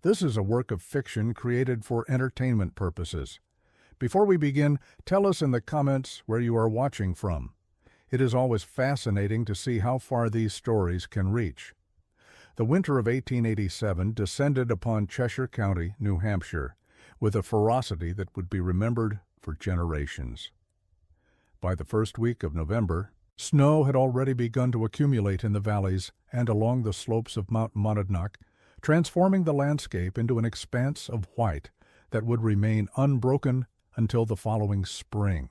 This is a work of fiction created for entertainment purposes. Before we begin, tell us in the comments where you are watching from. It is always fascinating to see how far these stories can reach. The winter of 1887 descended upon Cheshire County, New Hampshire, with a ferocity that would be remembered for generations. By the first week of November, snow had already begun to accumulate in the valleys and along the slopes of Mount Monadnock, transforming the landscape into an expanse of white that would remain unbroken until the following spring.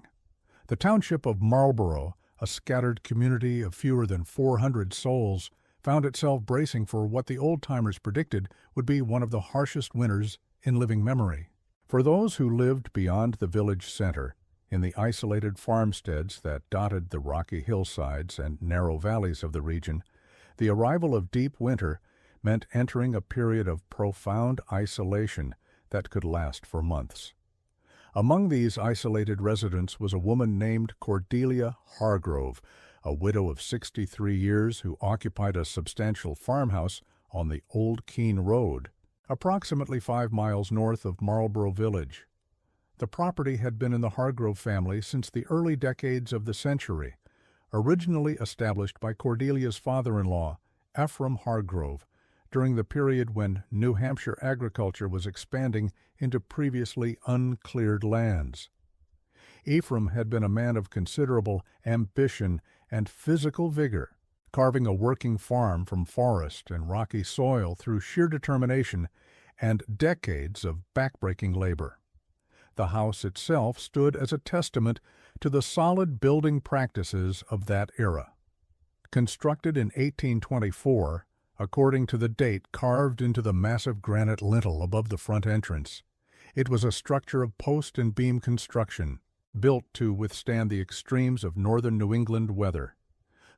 The township of Marlborough, a scattered community of fewer than 400 souls, found itself bracing for what the old-timers predicted would be one of the harshest winters in living memory. For those who lived beyond the village center, in the isolated farmsteads that dotted the rocky hillsides and narrow valleys of the region, the arrival of deep winter meant entering a period of profound isolation that could last for months. Among these isolated residents was a woman named Cordelia Hargrove, a widow of 63 years who occupied a substantial farmhouse on the Old Keene Road, approximately 5 miles north of Marlborough Village. The property had been in the Hargrove family since the early decades of the century, originally established by Cordelia's father-in-law, Ephraim Hargrove, during the period when New Hampshire agriculture was expanding into previously uncleared lands. Ephraim had been a man of considerable ambition and physical vigor, carving a working farm from forest and rocky soil through sheer determination and decades of backbreaking labor. The house itself stood as a testament to the solid building practices of that era. Constructed in 1824, according to the date carved into the massive granite lintel above the front entrance, it was a structure of post and beam construction, built to withstand the extremes of northern New England weather.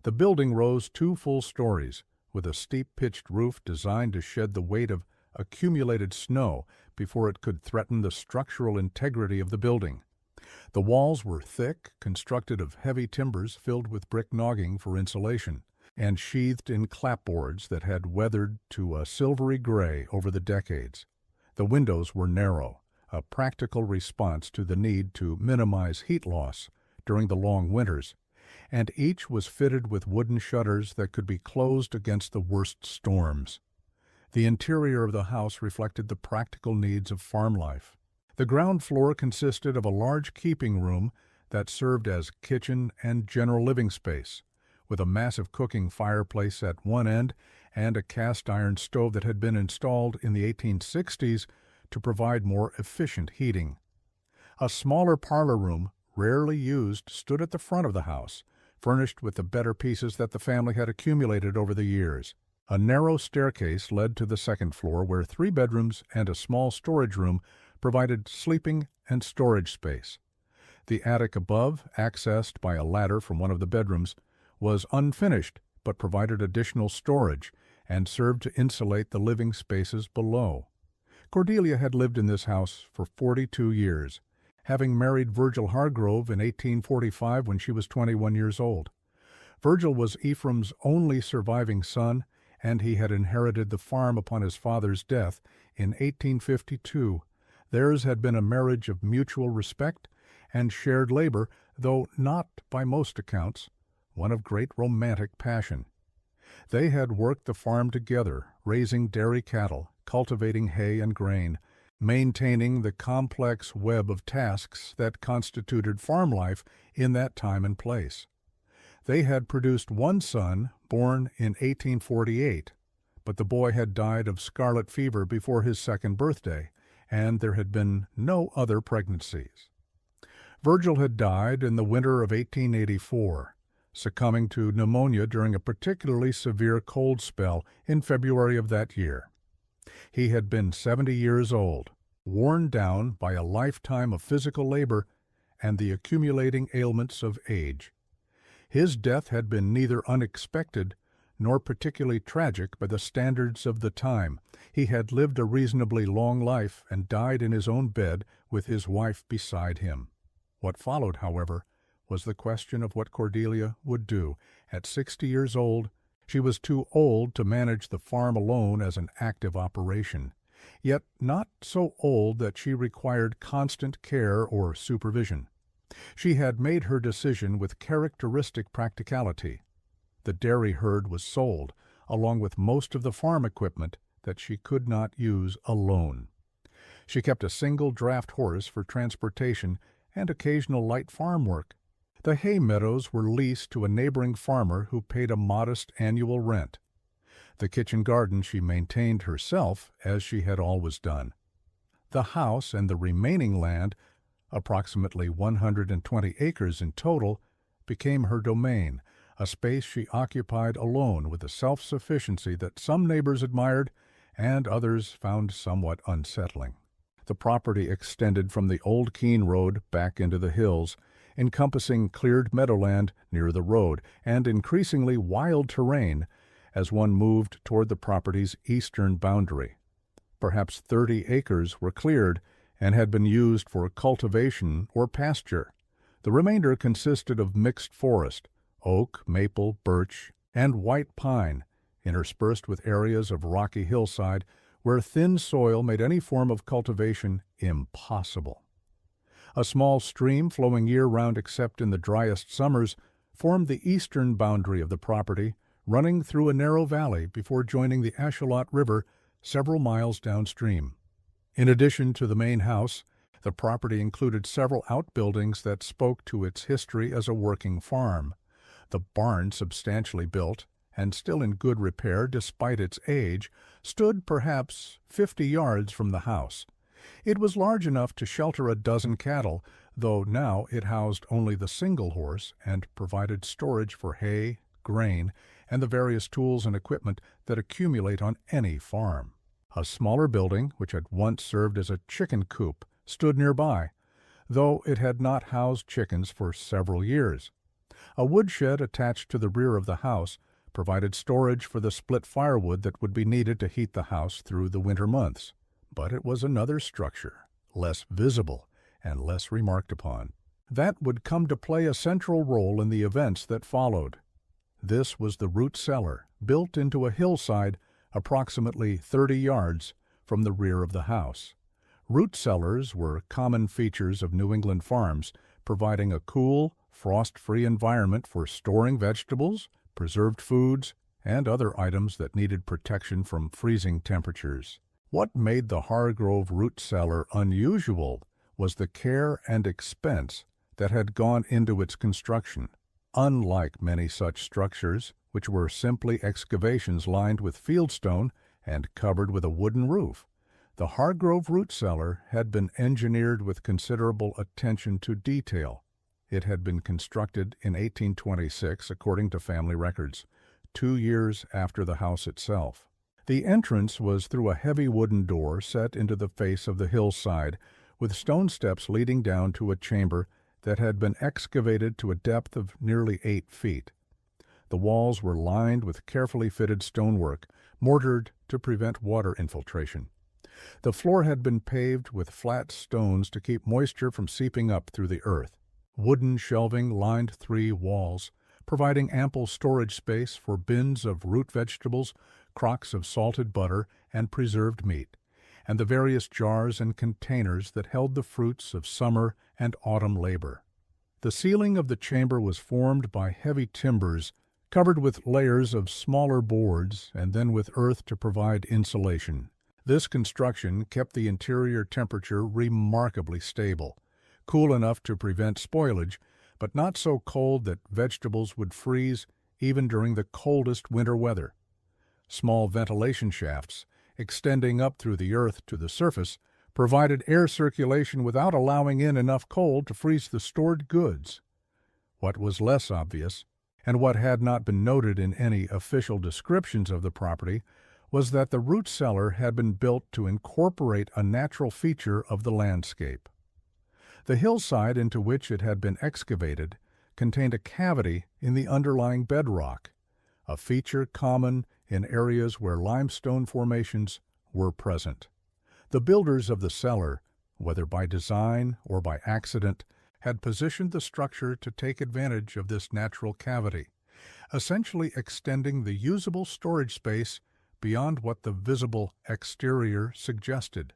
The building rose 2 full stories, with a steep pitched roof designed to shed the weight of accumulated snow before it could threaten the structural integrity of the building. The walls were thick, constructed of heavy timbers filled with brick nogging for insulation, and sheathed in clapboards that had weathered to a silvery gray over the decades. The windows were narrow, a practical response to the need to minimize heat loss during the long winters, and each was fitted with wooden shutters that could be closed against the worst storms. The interior of the house reflected the practical needs of farm life. The ground floor consisted of a large keeping room that served as kitchen and general living space, with a massive cooking fireplace at one end and a cast-iron stove that had been installed in the 1860s to provide more efficient heating. A smaller parlor room, rarely used, stood at the front of the house, furnished with the better pieces that the family had accumulated over the years. A narrow staircase led to the second floor, where 3 bedrooms and a small storage room provided sleeping and storage space. The attic above, accessed by a ladder from one of the bedrooms, was unfinished but provided additional storage and served to insulate the living spaces below. Cordelia had lived in this house for 42 years, having married Virgil Hargrove in 1845 when she was 21 years old. Virgil was Ephraim's only surviving son, and he had inherited the farm upon his father's death in 1852. Theirs had been a marriage of mutual respect and shared labor, though not, by most accounts, one of great romantic passion. They had worked the farm together, raising dairy cattle, cultivating hay and grain, maintaining the complex web of tasks that constituted farm life in that time and place. They had produced one son, born in 1848, but the boy had died of scarlet fever before his 2nd birthday, and there had been no other pregnancies. Virgil had died in the winter of 1884, succumbing to pneumonia during a particularly severe cold spell in February of that year. He had been 70 years old, worn down by a lifetime of physical labor and the accumulating ailments of age. His death had been neither unexpected nor particularly tragic by the standards of the time. He had lived a reasonably long life and died in his own bed with his wife beside him. What followed, however, was the question of what Cordelia would do. At 60 years old, she was too old to manage the farm alone as an active operation, yet not so old that she required constant care or supervision. She had made her decision with characteristic practicality. The dairy herd was sold, along with most of the farm equipment that she could not use alone. She kept a single draft horse for transportation and occasional light farm work. The hay meadows were leased to a neighboring farmer who paid a modest annual rent. The kitchen garden she maintained herself, as she had always done. The house and the remaining land, approximately 120 acres in total, became her domain, a space she occupied alone with a self-sufficiency that some neighbors admired and others found somewhat unsettling. The property extended from the Old Keene Road back into the hills, encompassing cleared meadowland near the road and increasingly wild terrain as one moved toward the property's eastern boundary. Perhaps 30 acres were cleared and had been used for cultivation or pasture. The remainder consisted of mixed forest, oak, maple, birch, and white pine, interspersed with areas of rocky hillside where thin soil made any form of cultivation impossible. A small stream flowing year-round except in the driest summers formed the eastern boundary of the property, running through a narrow valley before joining the Ashalot River several miles downstream. In addition to the main house, the property included several outbuildings that spoke to its history as a working farm. The barn, substantially built and still in good repair despite its age, stood perhaps 50 yards from the house. It was large enough to shelter a dozen cattle, though now it housed only the single horse and provided storage for hay, grain, and the various tools and equipment that accumulate on any farm. A smaller building, which had once served as a chicken coop, stood nearby, though it had not housed chickens for several years. A woodshed attached to the rear of the house provided storage for the split firewood that would be needed to heat the house through the winter months. But it was another structure, less visible and less remarked upon, that would come to play a central role in the events that followed. This was the root cellar, built into a hillside approximately 30 yards from the rear of the house. Root cellars were common features of New England farms, providing a cool, frost-free environment for storing vegetables, preserved foods, and other items that needed protection from freezing temperatures. What made the Hargrove root cellar unusual was the care and expense that had gone into its construction. Unlike many such structures, which were simply excavations lined with fieldstone and covered with a wooden roof, the Hargrove root cellar had been engineered with considerable attention to detail. It had been constructed in 1826, according to family records, 2 years after the house itself. The entrance was through a heavy wooden door set into the face of the hillside, with stone steps leading down to a chamber that had been excavated to a depth of nearly 8 feet. The walls were lined with carefully fitted stonework, mortared to prevent water infiltration. The floor had been paved with flat stones to keep moisture from seeping up through the earth. Wooden shelving lined 3 walls, providing ample storage space for bins of root vegetables, crocks of salted butter and preserved meat, and the various jars and containers that held the fruits of summer and autumn labor. The ceiling of the chamber was formed by heavy timbers, covered with layers of smaller boards and then with earth to provide insulation. This construction kept the interior temperature remarkably stable, cool enough to prevent spoilage, but not so cold that vegetables would freeze even during the coldest winter weather. Small ventilation shafts, extending up through the earth to the surface, provided air circulation without allowing in enough cold to freeze the stored goods. What was less obvious, and what had not been noted in any official descriptions of the property, was that the root cellar had been built to incorporate a natural feature of the landscape. The hillside into which it had been excavated contained a cavity in the underlying bedrock, a feature common in areas where limestone formations were present. The builders of the cellar, whether by design or by accident, had positioned the structure to take advantage of this natural cavity, essentially extending the usable storage space beyond what the visible exterior suggested.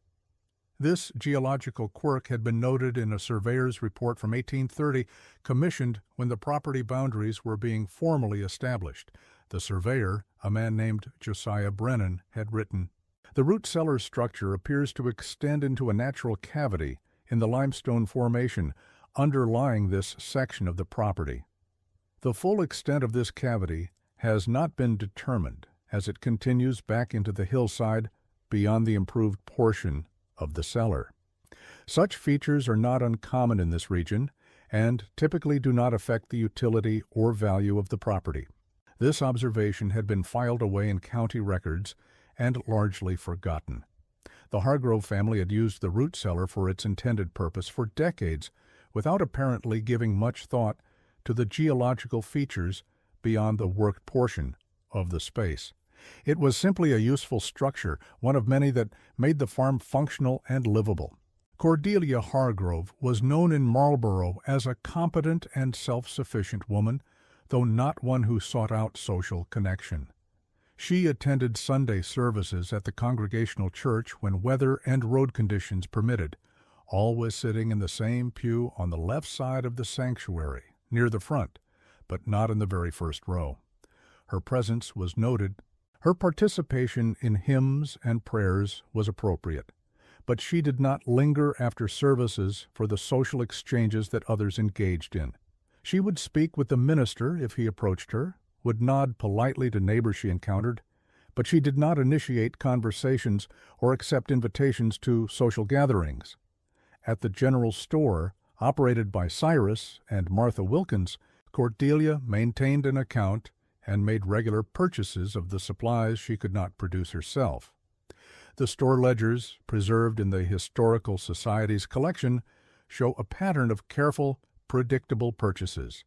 This geological quirk had been noted in a surveyor's report from 1830, commissioned when the property boundaries were being formally established. The surveyor, a man named Josiah Brennan, had written, "The root cellar structure appears to extend into a natural cavity in the limestone formation underlying this section of the property. The full extent of this cavity has not been determined, as it continues back into the hillside beyond the improved portion of the cellar. Such features are not uncommon in this region and typically do not affect the utility or value of the property." This observation had been filed away in county records and largely forgotten. The Hargrove family had used the root cellar for its intended purpose for decades without apparently giving much thought to the geological features beyond the worked portion of the space. It was simply a useful structure, one of many that made the farm functional and livable. Cordelia Hargrove was known in Marlborough as a competent and self-sufficient woman, though not one who sought out social connection. She attended Sunday services at the Congregational Church when weather and road conditions permitted, always sitting in the same pew on the left side of the sanctuary, near the front, but not in the very first row. Her presence was noted. Her participation in hymns and prayers was appropriate, but she did not linger after services for the social exchanges that others engaged in. She would speak with the minister if he approached her, would nod politely to neighbors she encountered, but she did not initiate conversations or accept invitations to social gatherings. At the general store, operated by Cyrus and Martha Wilkins, Cordelia maintained an account and made regular purchases of the supplies she could not produce herself. The store ledgers, preserved in the Historical Society's collection, show a pattern of careful, predictable purchases.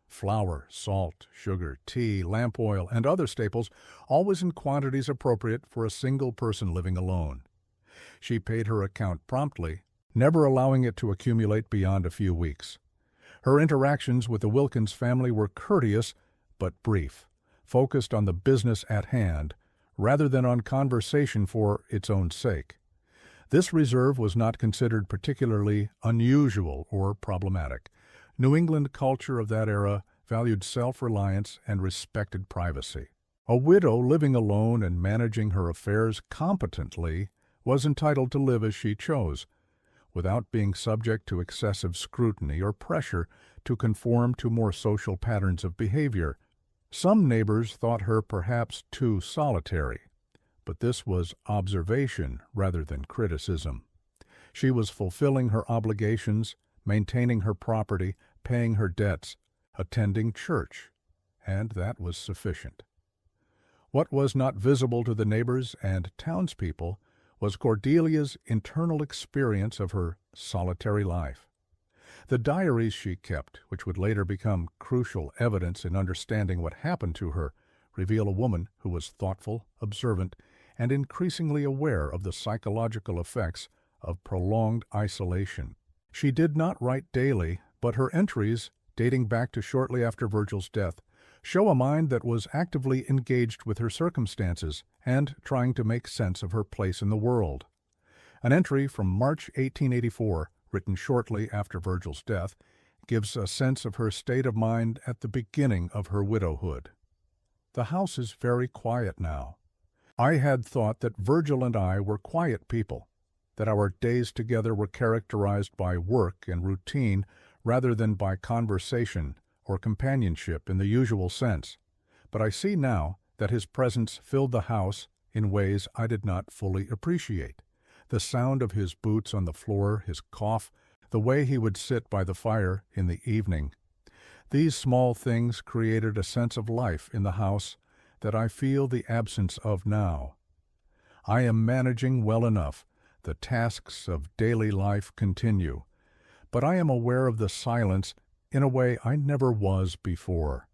Flour, salt, sugar, tea, lamp oil, and other staples, always in quantities appropriate for a single person living alone. She paid her account promptly, never allowing it to accumulate beyond a few weeks. Her interactions with the Wilkins family were courteous but brief, focused on the business at hand, rather than on conversation for its own sake. This reserve was not considered particularly unusual or problematic. New England culture of that era valued self-reliance and respected privacy. A widow living alone and managing her affairs competently was entitled to live as she chose, without being subject to excessive scrutiny or pressure to conform to more social patterns of behavior. Some neighbors thought her perhaps too solitary, but this was observation rather than criticism. She was fulfilling her obligations, maintaining her property, paying her debts, attending church, and that was sufficient. What was not visible to the neighbors and townspeople was Cordelia's internal experience of her solitary life. The diaries she kept, which would later become crucial evidence in understanding what happened to her, reveal a woman who was thoughtful, observant, and increasingly aware of the psychological effects of prolonged isolation. She did not write daily, but her entries, dating back to shortly after Virgil's death, show a mind that was actively engaged with her circumstances and trying to make sense of her place in the world. An entry from March 1884, written shortly after Virgil's death, gives a sense of her state of mind at the beginning of her widowhood. "The house is very quiet now. I had thought that Virgil and I were quiet people, that our days together were characterized by work and routine rather than by conversation or companionship in the usual sense. But I see now that his presence filled the house in ways I did not fully appreciate. The sound of his boots on the floor, his cough, the way he would sit by the fire in the evening. These small things created a sense of life in the house that I feel the absence of now. I am managing well enough. The tasks of daily life continue, but I am aware of the silence in a way I never was before."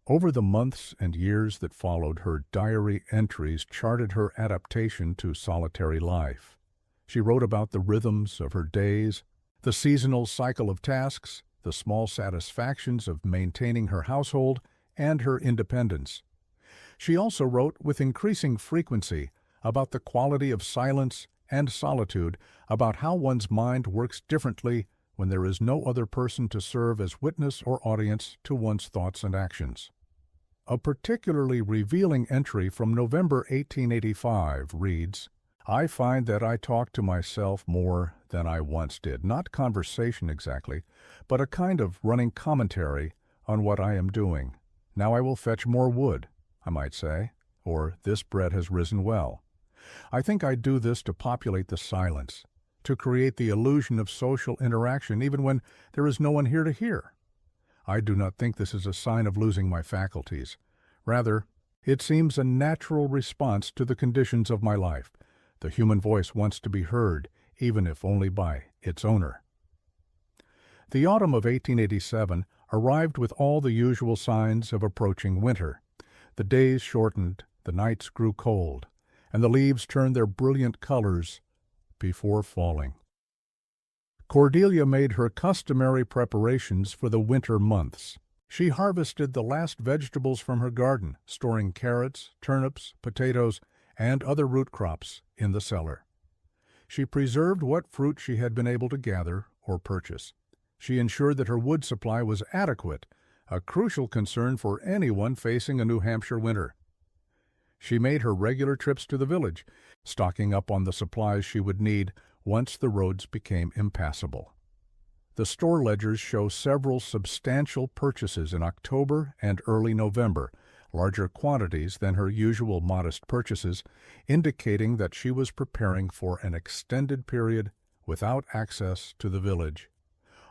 Over the months and years that followed, her diary entries charted her adaptation to solitary life. She wrote about the rhythms of her days, the seasonal cycle of tasks, the small satisfactions of maintaining her household, and her independence. She also wrote with increasing frequency about the quality of silence and solitude, about how one's mind works differently when there is no other person to serve as witness or audience to one's thoughts and actions. A particularly revealing entry from November 1885 reads, "I find that I talk to myself more than I once did, not conversation exactly, but a kind of running commentary on what I am doing. Now I will fetch more wood, I might say, or this bread has risen well. I think I do this to populate the silence, to create the illusion of social interaction even when there is no one here to hear. I do not think this is a sign of losing my faculties. Rather, it seems a natural response to the conditions of my life. The human voice wants to be heard, even if only by its owner." The autumn of 1887 arrived with all the usual signs of approaching winter. The days shortened, the nights grew cold, and the leaves turned their brilliant colors before falling. Cordelia made her customary preparations for the winter months. She harvested the last vegetables from her garden, storing carrots, turnips, potatoes, and other root crops in the cellar. She preserved what fruit she had been able to gather or purchase. She ensured that her wood supply was adequate, a crucial concern for anyone facing a New Hampshire winter. She made her regular trips to the village, stocking up on the supplies she would need once the roads became impassable. The store ledgers show several substantial purchases in October and early November, larger quantities than her usual modest purchases, indicating that she was preparing for an extended period without access to the village.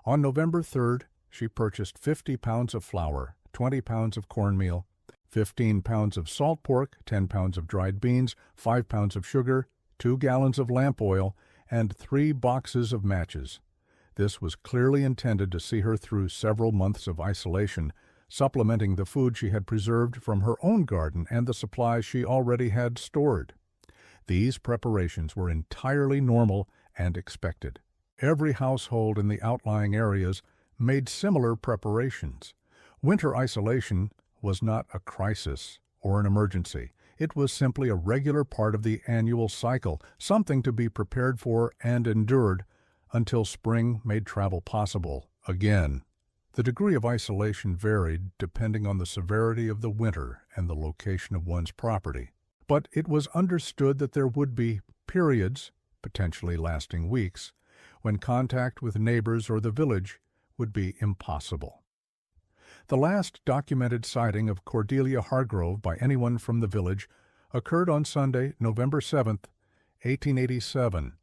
On November 3rd, she purchased 50 pounds of flour, 20 pounds of cornmeal, 15 pounds of salt pork, 10 pounds of dried beans, 5 pounds of sugar, 2 gallons of lamp oil, and 3 boxes of matches. This was clearly intended to see her through several months of isolation, supplementing the food she had preserved from her own garden and the supplies she already had stored. These preparations were entirely normal and expected. Every household in the outlying areas made similar preparations. Winter isolation was not a crisis or an emergency. It was simply a regular part of the annual cycle, something to be prepared for and endured until spring made travel possible again. The degree of isolation varied depending on the severity of the winter and the location of one's property, but it was understood that there would be periods, potentially lasting weeks, when contact with neighbors or the village would be impossible. The last documented sighting of Cordelia Hargrove by anyone from the village occurred on Sunday, November 7th, 1887.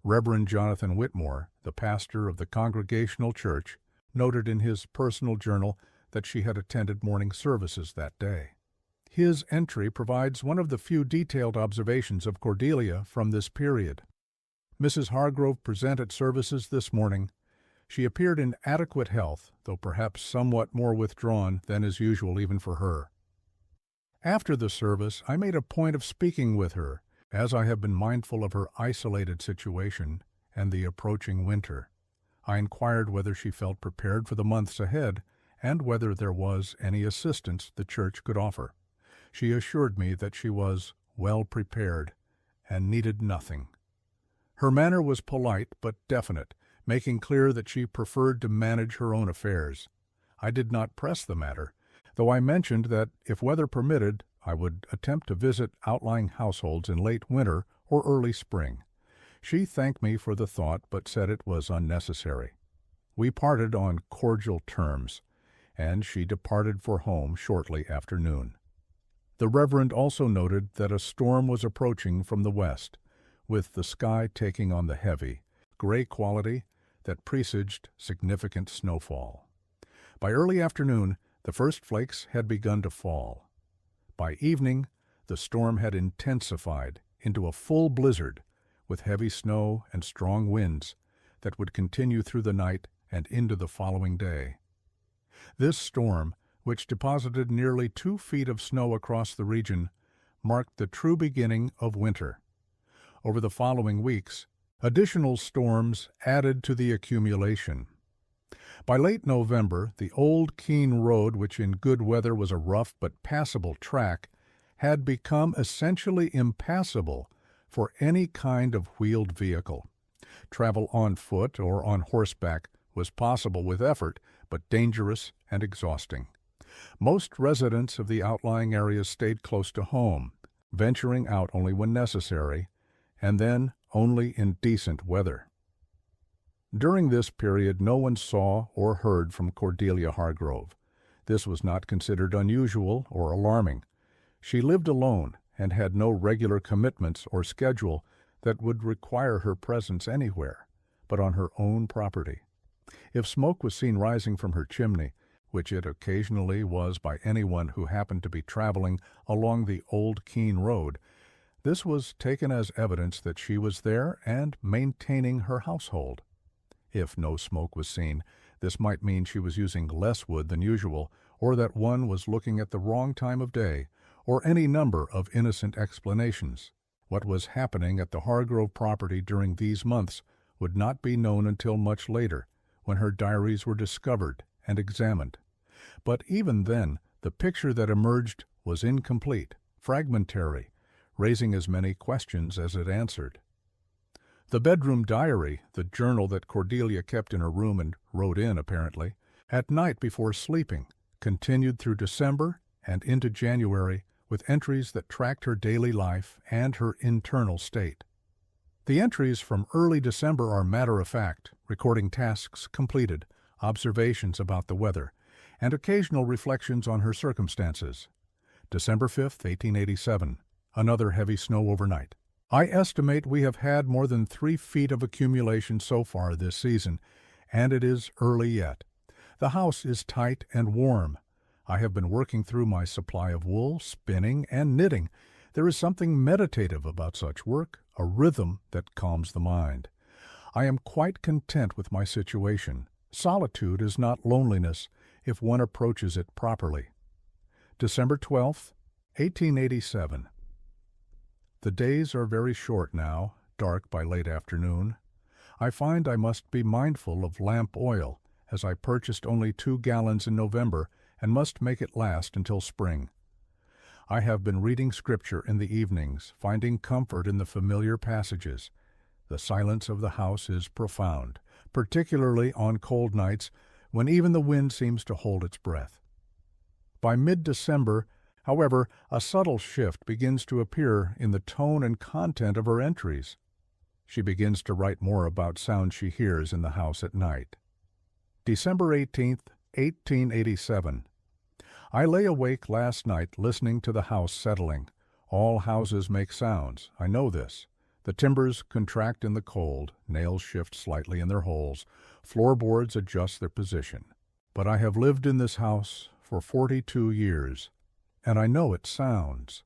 Reverend Jonathan Whitmore, the pastor of the Congregational Church, noted in his personal journal that she had attended morning services that day. His entry provides one of the few detailed observations of Cordelia from this period. Mrs. Hargrove presented services this morning. She appeared in adequate health, though perhaps somewhat more withdrawn than is usual even for her. After the service, I made a point of speaking with her, as I have been mindful of her isolated situation and the approaching winter. I inquired whether she felt prepared for the months ahead and whether there was any assistance the church could offer. She assured me that she was well prepared and needed nothing. Her manner was polite but definite, making clear that she preferred to manage her own affairs. I did not press the matter, though I mentioned that if weather permitted, I would attempt to visit outlying households in late winter or early spring. She thanked me for the thought, but said it was unnecessary. We parted on cordial terms, and she departed for home shortly after noon. The Reverend also noted that a storm was approaching from the west, with the sky taking on the heavy, gray quality that presaged significant snowfall. By early afternoon, the first flakes had begun to fall. By evening, the storm had intensified into a full blizzard with heavy snow and strong winds that would continue through the night and into the following day. This storm, which deposited nearly 2 feet of snow across the region, marked the true beginning of winter. Over the following weeks, additional storms added to the accumulation. By late November, the old Keene Road, which in good weather was a rough but passable track, had become essentially impassable for any kind of wheeled vehicle. Travel on foot or on horseback was possible with effort, but dangerous and exhausting. Most residents of the outlying areas stayed close to home, venturing out only when necessary, and then only in decent weather. During this period, no one saw or heard from Cordelia Hargrove. This was not considered unusual or alarming. She lived alone and had no regular commitments or schedule that would require her presence anywhere but on her own property. If smoke was seen rising from her chimney, which it occasionally was by anyone who happened to be traveling along the Old Keene Road, this was taken as evidence that she was there and maintaining her household. If no smoke was seen, this might mean she was using less wood than usual, or that one was looking at the wrong time of day, or any number of innocent explanations. What was happening at the Hargrove property during these months would not be known until much later, when her diaries were discovered and examined. But even then, the picture that emerged was incomplete, fragmentary, raising as many questions as it answered. The bedroom diary, the journal that Cordelia kept in her room and wrote in, apparently, at night before sleeping, continued through December and into January with entries that tracked her daily life and her internal state. The entries from early December are matter-of-fact, recording tasks completed, observations about the weather, and occasional reflections on her circumstances. December 5th, 1887. Another heavy snow overnight. I estimate we have had more than 3 feet of accumulation so far this season, and it is early yet. The house is tight and warm. I have been working through my supply of wool, spinning, and knitting. There is something meditative about such work, a rhythm that calms the mind. I am quite content with my situation. Solitude is not loneliness if one approaches it properly. December 12th, 1887. The days are very short now, dark by late afternoon. I find I must be mindful of lamp oil, as I purchased only 2 gallons in November and must make it last until spring. I have been reading Scripture in the evenings, finding comfort in the familiar passages. The silence of the house is profound, particularly on cold nights when even the wind seems to hold its breath. By mid-December, however, a subtle shift begins to appear in the tone and content of her entries. She begins to write more about sounds she hears in the house at night. December 18th, 1887. I lay awake last night listening to the house settling. All houses make sounds, I know this. The timbers contract in the cold, nails shift slightly in their holes, floorboards adjust their position. But I have lived in this house for 42 years, and I know its sounds.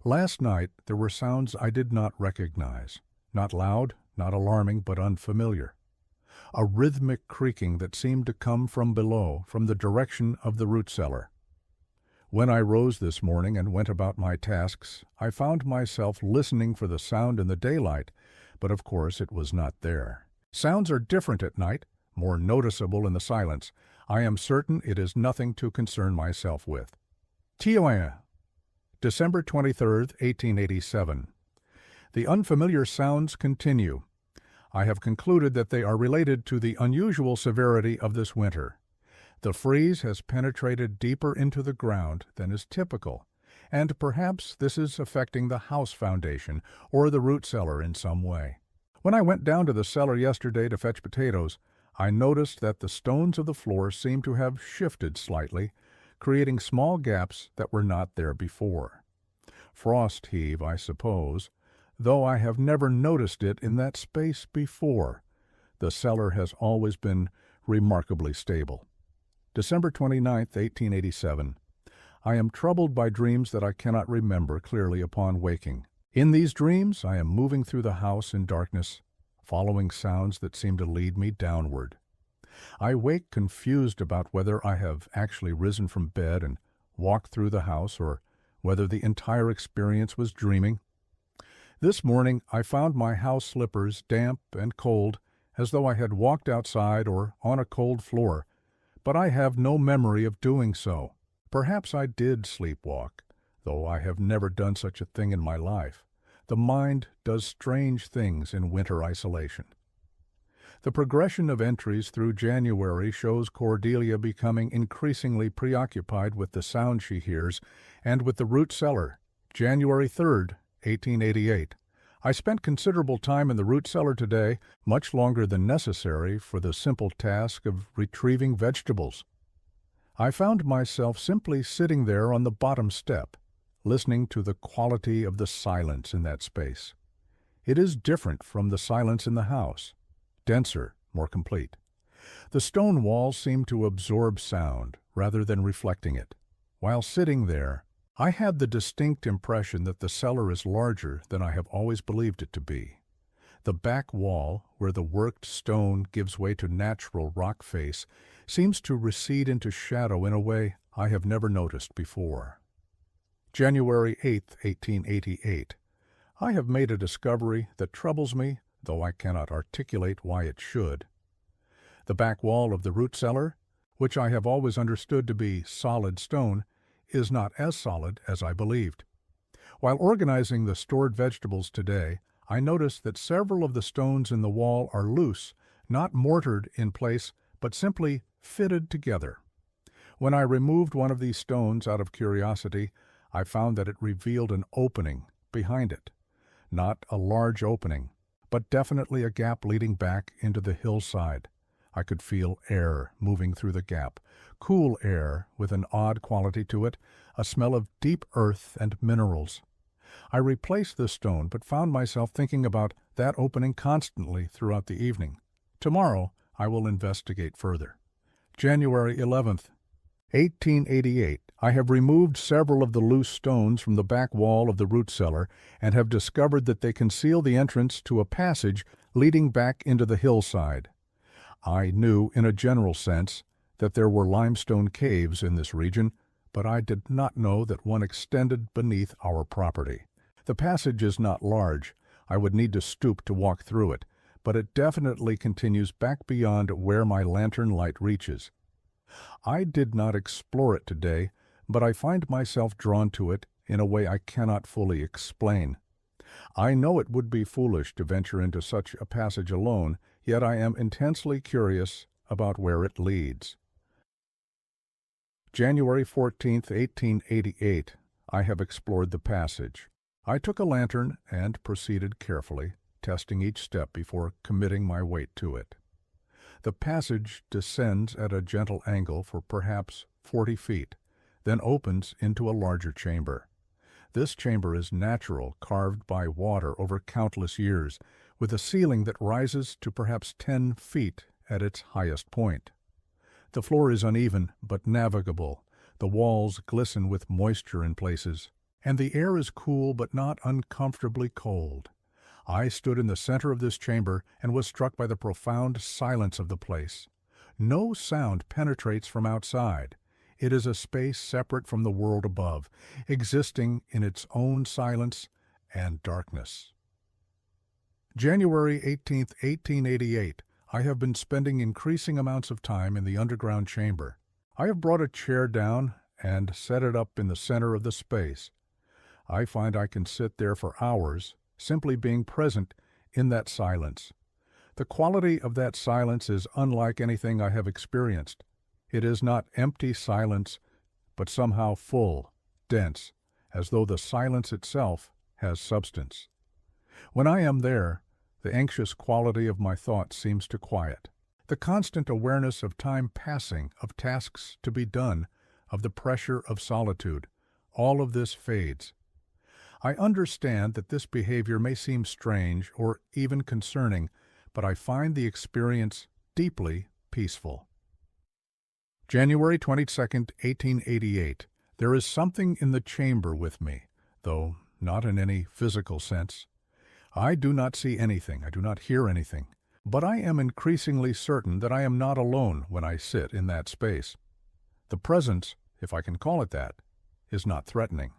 Last night there were sounds I did not recognize. Not loud, not alarming, but unfamiliar. A rhythmic creaking that seemed to come from below, from the direction of the root cellar. When I rose this morning and went about my tasks, I found myself listening for the sound in the daylight, but of course it was not there. Sounds are different at night, more noticeable in the silence. I am certain it is nothing to concern myself with. Tirelessly. December 23rd, 1887. The unfamiliar sounds continue. I have concluded that they are related to the unusual severity of this winter. The freeze has penetrated deeper into the ground than is typical, and perhaps this is affecting the house foundation or the root cellar in some way. When I went down to the cellar yesterday to fetch potatoes, I noticed that the stones of the floor seemed to have shifted slightly, creating small gaps that were not there before. Frost heave, I suppose, though I have never noticed it in that space before. The cellar has always been remarkably stable. December 29th, 1887. I am troubled by dreams that I cannot remember clearly upon waking. In these dreams I am moving through the house in darkness, following sounds that seem to lead me downward. I wake confused about whether I have actually risen from bed and walked through the house or whether the entire experience was dreaming. This morning I found my house slippers damp and cold, as though I had walked outside or on a cold floor, but I have no memory of doing so. Perhaps I did sleepwalk. though I have never done such a thing in my life. The mind does strange things in winter isolation. The progression of entries through January shows Cordelia becoming increasingly preoccupied with the sound she hears and with the root cellar. January 3rd, 1888. I spent considerable time in the root cellar today, much longer than necessary for the simple task of retrieving vegetables. I found myself simply sitting there on the bottom step, listening to the quality of the silence in that space. It is different from the silence in the house, denser, more complete. The stone walls seem to absorb sound rather than reflecting it. While sitting there, I had the distinct impression that the cellar is larger than I have always believed it to be. The back wall, where the worked stone gives way to natural rock face, seems to recede into shadow in a way I have never noticed before. January 8, 1888. I have made a discovery that troubles me, though I cannot articulate why it should. The back wall of the root cellar, which I have always understood to be solid stone, is not as solid as I believed. While organizing the stored vegetables today, I noticed that several of the stones in the wall are loose, not mortared in place, but simply fitted together. When I removed one of these stones out of curiosity, I found that it revealed an opening behind it. Not a large opening, but definitely a gap leading back into the hillside. I could feel air moving through the gap, cool air with an odd quality to it, a smell of deep earth and minerals. I replaced the stone, but found myself thinking about that opening constantly throughout the evening. Tomorrow, I will investigate further. January 11th, 1888. I have removed several of the loose stones from the back wall of the root cellar and have discovered that they conceal the entrance to a passage leading back into the hillside. I knew, in a general sense, that there were limestone caves in this region, but I did not know that one extended beneath our property. The passage is not large. I would need to stoop to walk through it, but it definitely continues back beyond where my lantern light reaches. I did not explore it today, but I find myself drawn to it in a way I cannot fully explain. I know it would be foolish to venture into such a passage alone, yet I am intensely curious about where it leads. January 14th, 1888. I have explored the passage. I took a lantern and proceeded carefully, testing each step before committing my weight to it. The passage descends at a gentle angle for perhaps 40 feet, then opens into a larger chamber. This chamber is natural, carved by water over countless years, with a ceiling that rises to perhaps 10 feet at its highest point. The floor is uneven but navigable. The walls glisten with moisture in places, and the air is cool but not uncomfortably cold. I stood in the center of this chamber and was struck by the profound silence of the place. No sound penetrates from outside. It is a space separate from the world above, existing in its own silence and darkness. January 18th, 1888. I have been spending increasing amounts of time in the underground chamber. I have brought a chair down and set it up in the center of the space. I find I can sit there for hours, simply being present in that silence. The quality of that silence is unlike anything I have experienced. It is not empty silence, but somehow full, dense, as though the silence itself has substance. When I am there, the anxious quality of my thoughts seems to quiet. The constant awareness of time passing, of tasks to be done, of the pressure of solitude, all of this fades. I understand that this behavior may seem strange or even concerning, but I find the experience deeply peaceful. January 22nd, 1888. There is something in the chamber with me, though not in any physical sense. I do not see anything, I do not hear anything, but I am increasingly certain that I am not alone when I sit in that space. The presence, if I can call it that, is not threatening.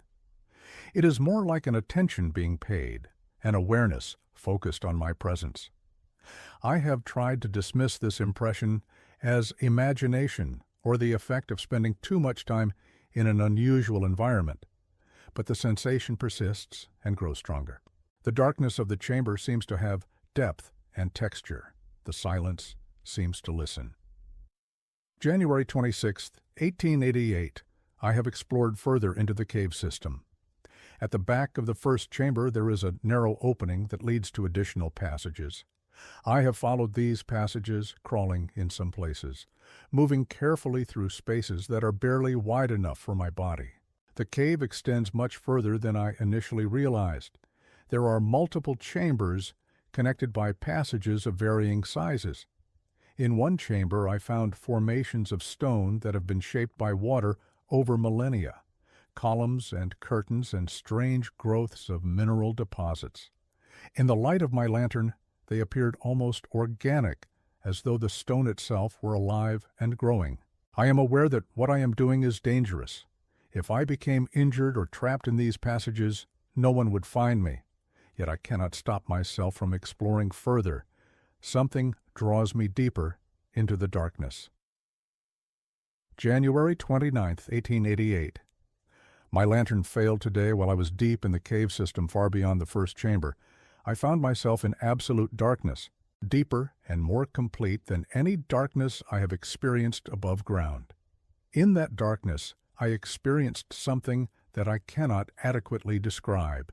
It is more like an attention being paid, an awareness focused on my presence. I have tried to dismiss this impression as imagination or the effect of spending too much time in an unusual environment. but the sensation persists and grows stronger. The darkness of the chamber seems to have depth and texture. The silence seems to listen. January 26, 1888. I have explored further into the cave system. At the back of the first chamber there is a narrow opening that leads to additional passages. I have followed these passages, crawling in some places, moving carefully through spaces that are barely wide enough for my body. The cave extends much further than I initially realized. There are multiple chambers connected by passages of varying sizes. In one chamber I found formations of stone that have been shaped by water over millennia, columns and curtains and strange growths of mineral deposits. In the light of my lantern, they appeared almost organic, as though the stone itself were alive and growing. I am aware that what I am doing is dangerous. If I became injured or trapped in these passages, no one would find me. Yet I cannot stop myself from exploring further. Something draws me deeper into the darkness. January 29, 1888. My lantern failed today while I was deep in the cave system far beyond the first chamber. I found myself in absolute darkness, deeper and more complete than any darkness I have experienced above ground. In that darkness, I experienced something that I cannot adequately describe.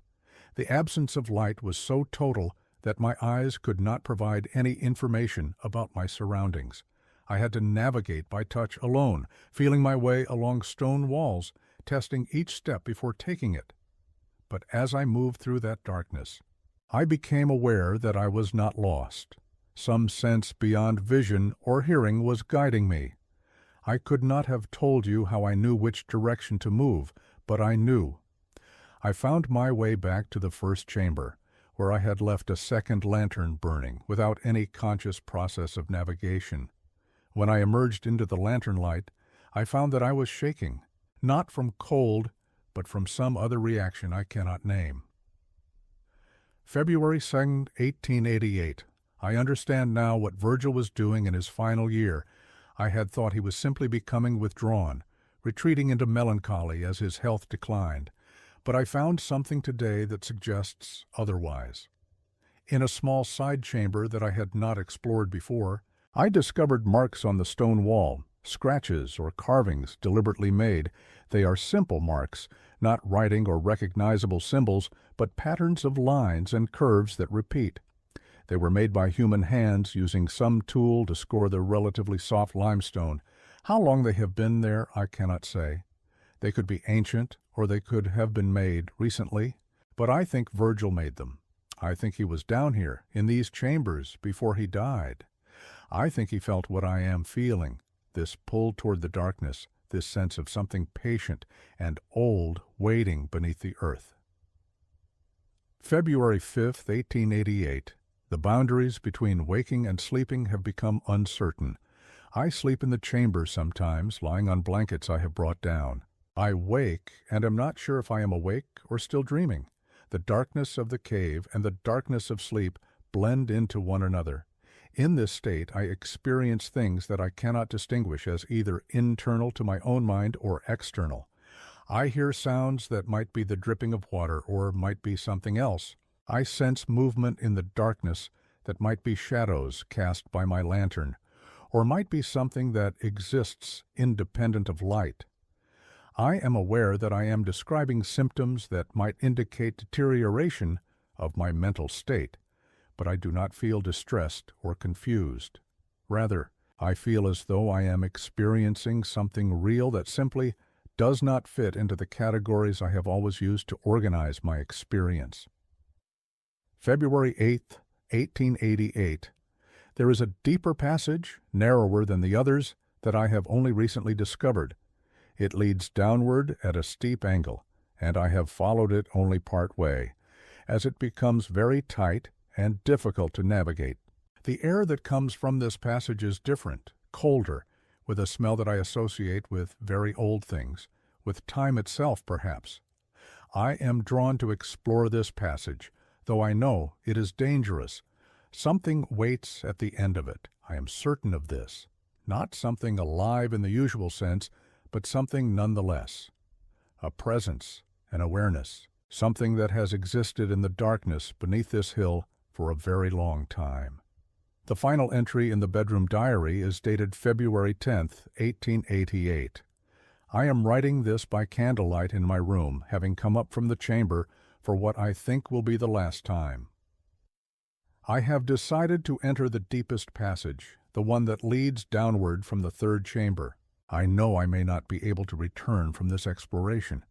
The absence of light was so total that my eyes could not provide any information about my surroundings. I had to navigate by touch alone, feeling my way along stone walls, testing each step before taking it. But as I moved through that darkness, I became aware that I was not lost. Some sense beyond vision or hearing was guiding me. I could not have told you how I knew which direction to move, but I knew. I found my way back to the first chamber, where I had left a second lantern burning without any conscious process of navigation. When I emerged into the lantern light, I found that I was shaking, not from cold, but from some other reaction I cannot name. February 2, 1888. I understand now what Virgil was doing in his final year. I had thought he was simply becoming withdrawn, retreating into melancholy as his health declined. But I found something today that suggests otherwise. In a small side chamber that I had not explored before, I discovered marks on the stone wall, scratches or carvings deliberately made. They are simple marks, not writing or recognizable symbols, but patterns of lines and curves that repeat. They were made by human hands using some tool to score the relatively soft limestone. How long they have been there, I cannot say. They could be ancient, or they could have been made recently, but I think Virgil made them. I think he was down here, in these chambers, before he died. I think he felt what I am feeling, this pull toward the darkness, this sense of something patient and old waiting beneath the earth. February 5, 1888. The boundaries between waking and sleeping have become uncertain. I sleep in the chamber sometimes, lying on blankets I have brought down. I wake and am not sure if I am awake or still dreaming. The darkness of the cave and the darkness of sleep blend into one another. In this state, I experience things that I cannot distinguish as either internal to my own mind or external. I hear sounds that might be the dripping of water or might be something else. I sense movement in the darkness that might be shadows cast by my lantern, or might be something that exists independent of light. I am aware that I am describing symptoms that might indicate deterioration of my mental state, but I do not feel distressed or confused. Rather, I feel as though I am experiencing something real that simply does not fit into the categories I have always used to organize my experience. February 8, 1888. There is a deeper passage, narrower than the others, that I have only recently discovered. It leads downward at a steep angle, and I have followed it only part way, as it becomes very tight and difficult to navigate. The air that comes from this passage is different, colder, with a smell that I associate with very old things, with time itself perhaps. I am drawn to explore this passage, though I know it is dangerous. Something waits at the end of it. I am certain of this. Not something alive in the usual sense, but something nonetheless. A presence, an awareness, something that has existed in the darkness beneath this hill for a very long time. The final entry in the bedroom diary is dated February 10th, 1888. I am writing this by candlelight in my room, having come up from the chamber for what I think will be the last time. I have decided to enter the deepest passage, the one that leads downward from the third chamber. I know I may not be able to return from this exploration.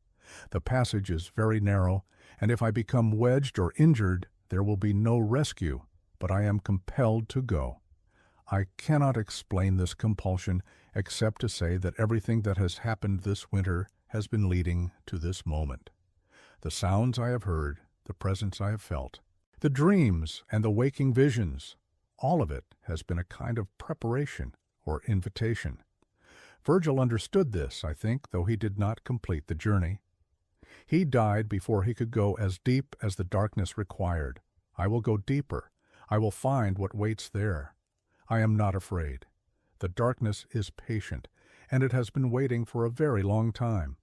The passage is very narrow, and if I become wedged or injured, there will be no rescue, but I am compelled to go. I cannot explain this compulsion except to say that everything that has happened this winter has been leading to this moment. The sounds I have heard, the presence I have felt, the dreams and the waking visions, all of it has been a kind of preparation or invitation. Virgil understood this, I think, though he did not complete the journey. He died before he could go as deep as the darkness required. I will go deeper. I will find what waits there. I am not afraid. The darkness is patient, and it has been waiting for a very long time.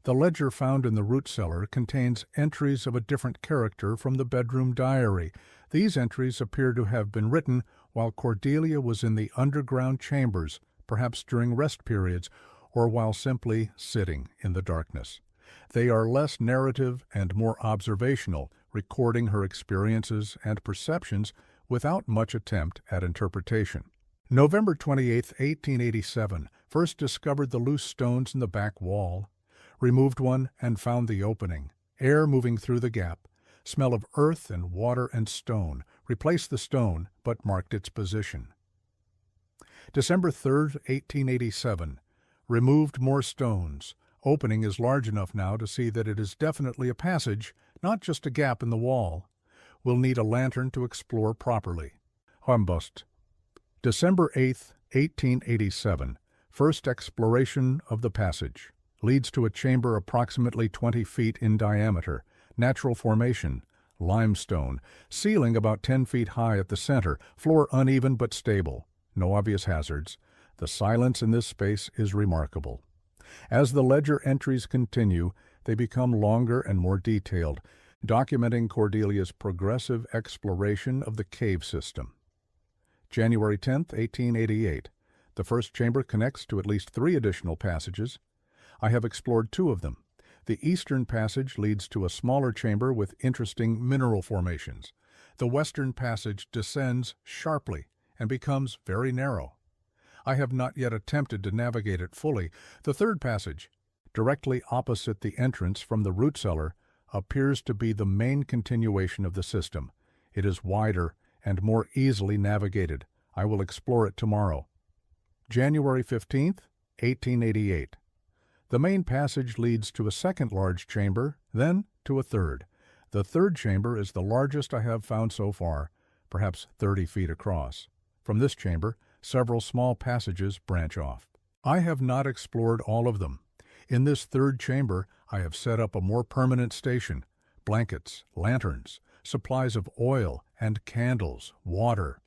The ledger found in the root cellar contains entries of a different character from the bedroom diary. These entries appear to have been written while Cordelia was in the underground chambers, perhaps during rest periods, or while simply sitting in the darkness. They are less narrative and more observational, recording her experiences and perceptions without much attempt at interpretation. November 28, 1887, first discovered the loose stones in the back wall. Removed one and found the opening. Air moving through the gap. Smell of earth and water and stone. Replaced the stone, but marked its position. December 3, 1887. Removed more stones. Opening is large enough now to see that it is definitely a passage, not just a gap in the wall. Will need a lantern to explore properly. Humbust. December 8, 1887. First exploration of the passage. Leads to a chamber approximately 20 feet in diameter. Natural formation. Limestone. Ceiling about 10 feet high at the center. Floor uneven but stable. No obvious hazards. The silence in this space is remarkable. As the ledger entries continue, they become longer and more detailed, documenting Cordelia's progressive exploration of the cave system. January 10, 1888. The first chamber connects to at least 3 additional passages. I have explored 2 of them. The eastern passage leads to a smaller chamber with interesting mineral formations. The western passage descends sharply and becomes very narrow. I have not yet attempted to navigate it fully. The third passage, directly opposite the entrance from the root cellar, appears to be the main continuation of the system. It is wider and more easily navigated. I will explore it tomorrow. January 15, 1888. The main passage leads to a second large chamber, then to a third. The third chamber is the largest I have found so far, perhaps 30 feet across. From this chamber, several small passages branch off. I have not explored all of them. In this third chamber, I have set up a more permanent station, blankets, lanterns, supplies of oil and candles, water.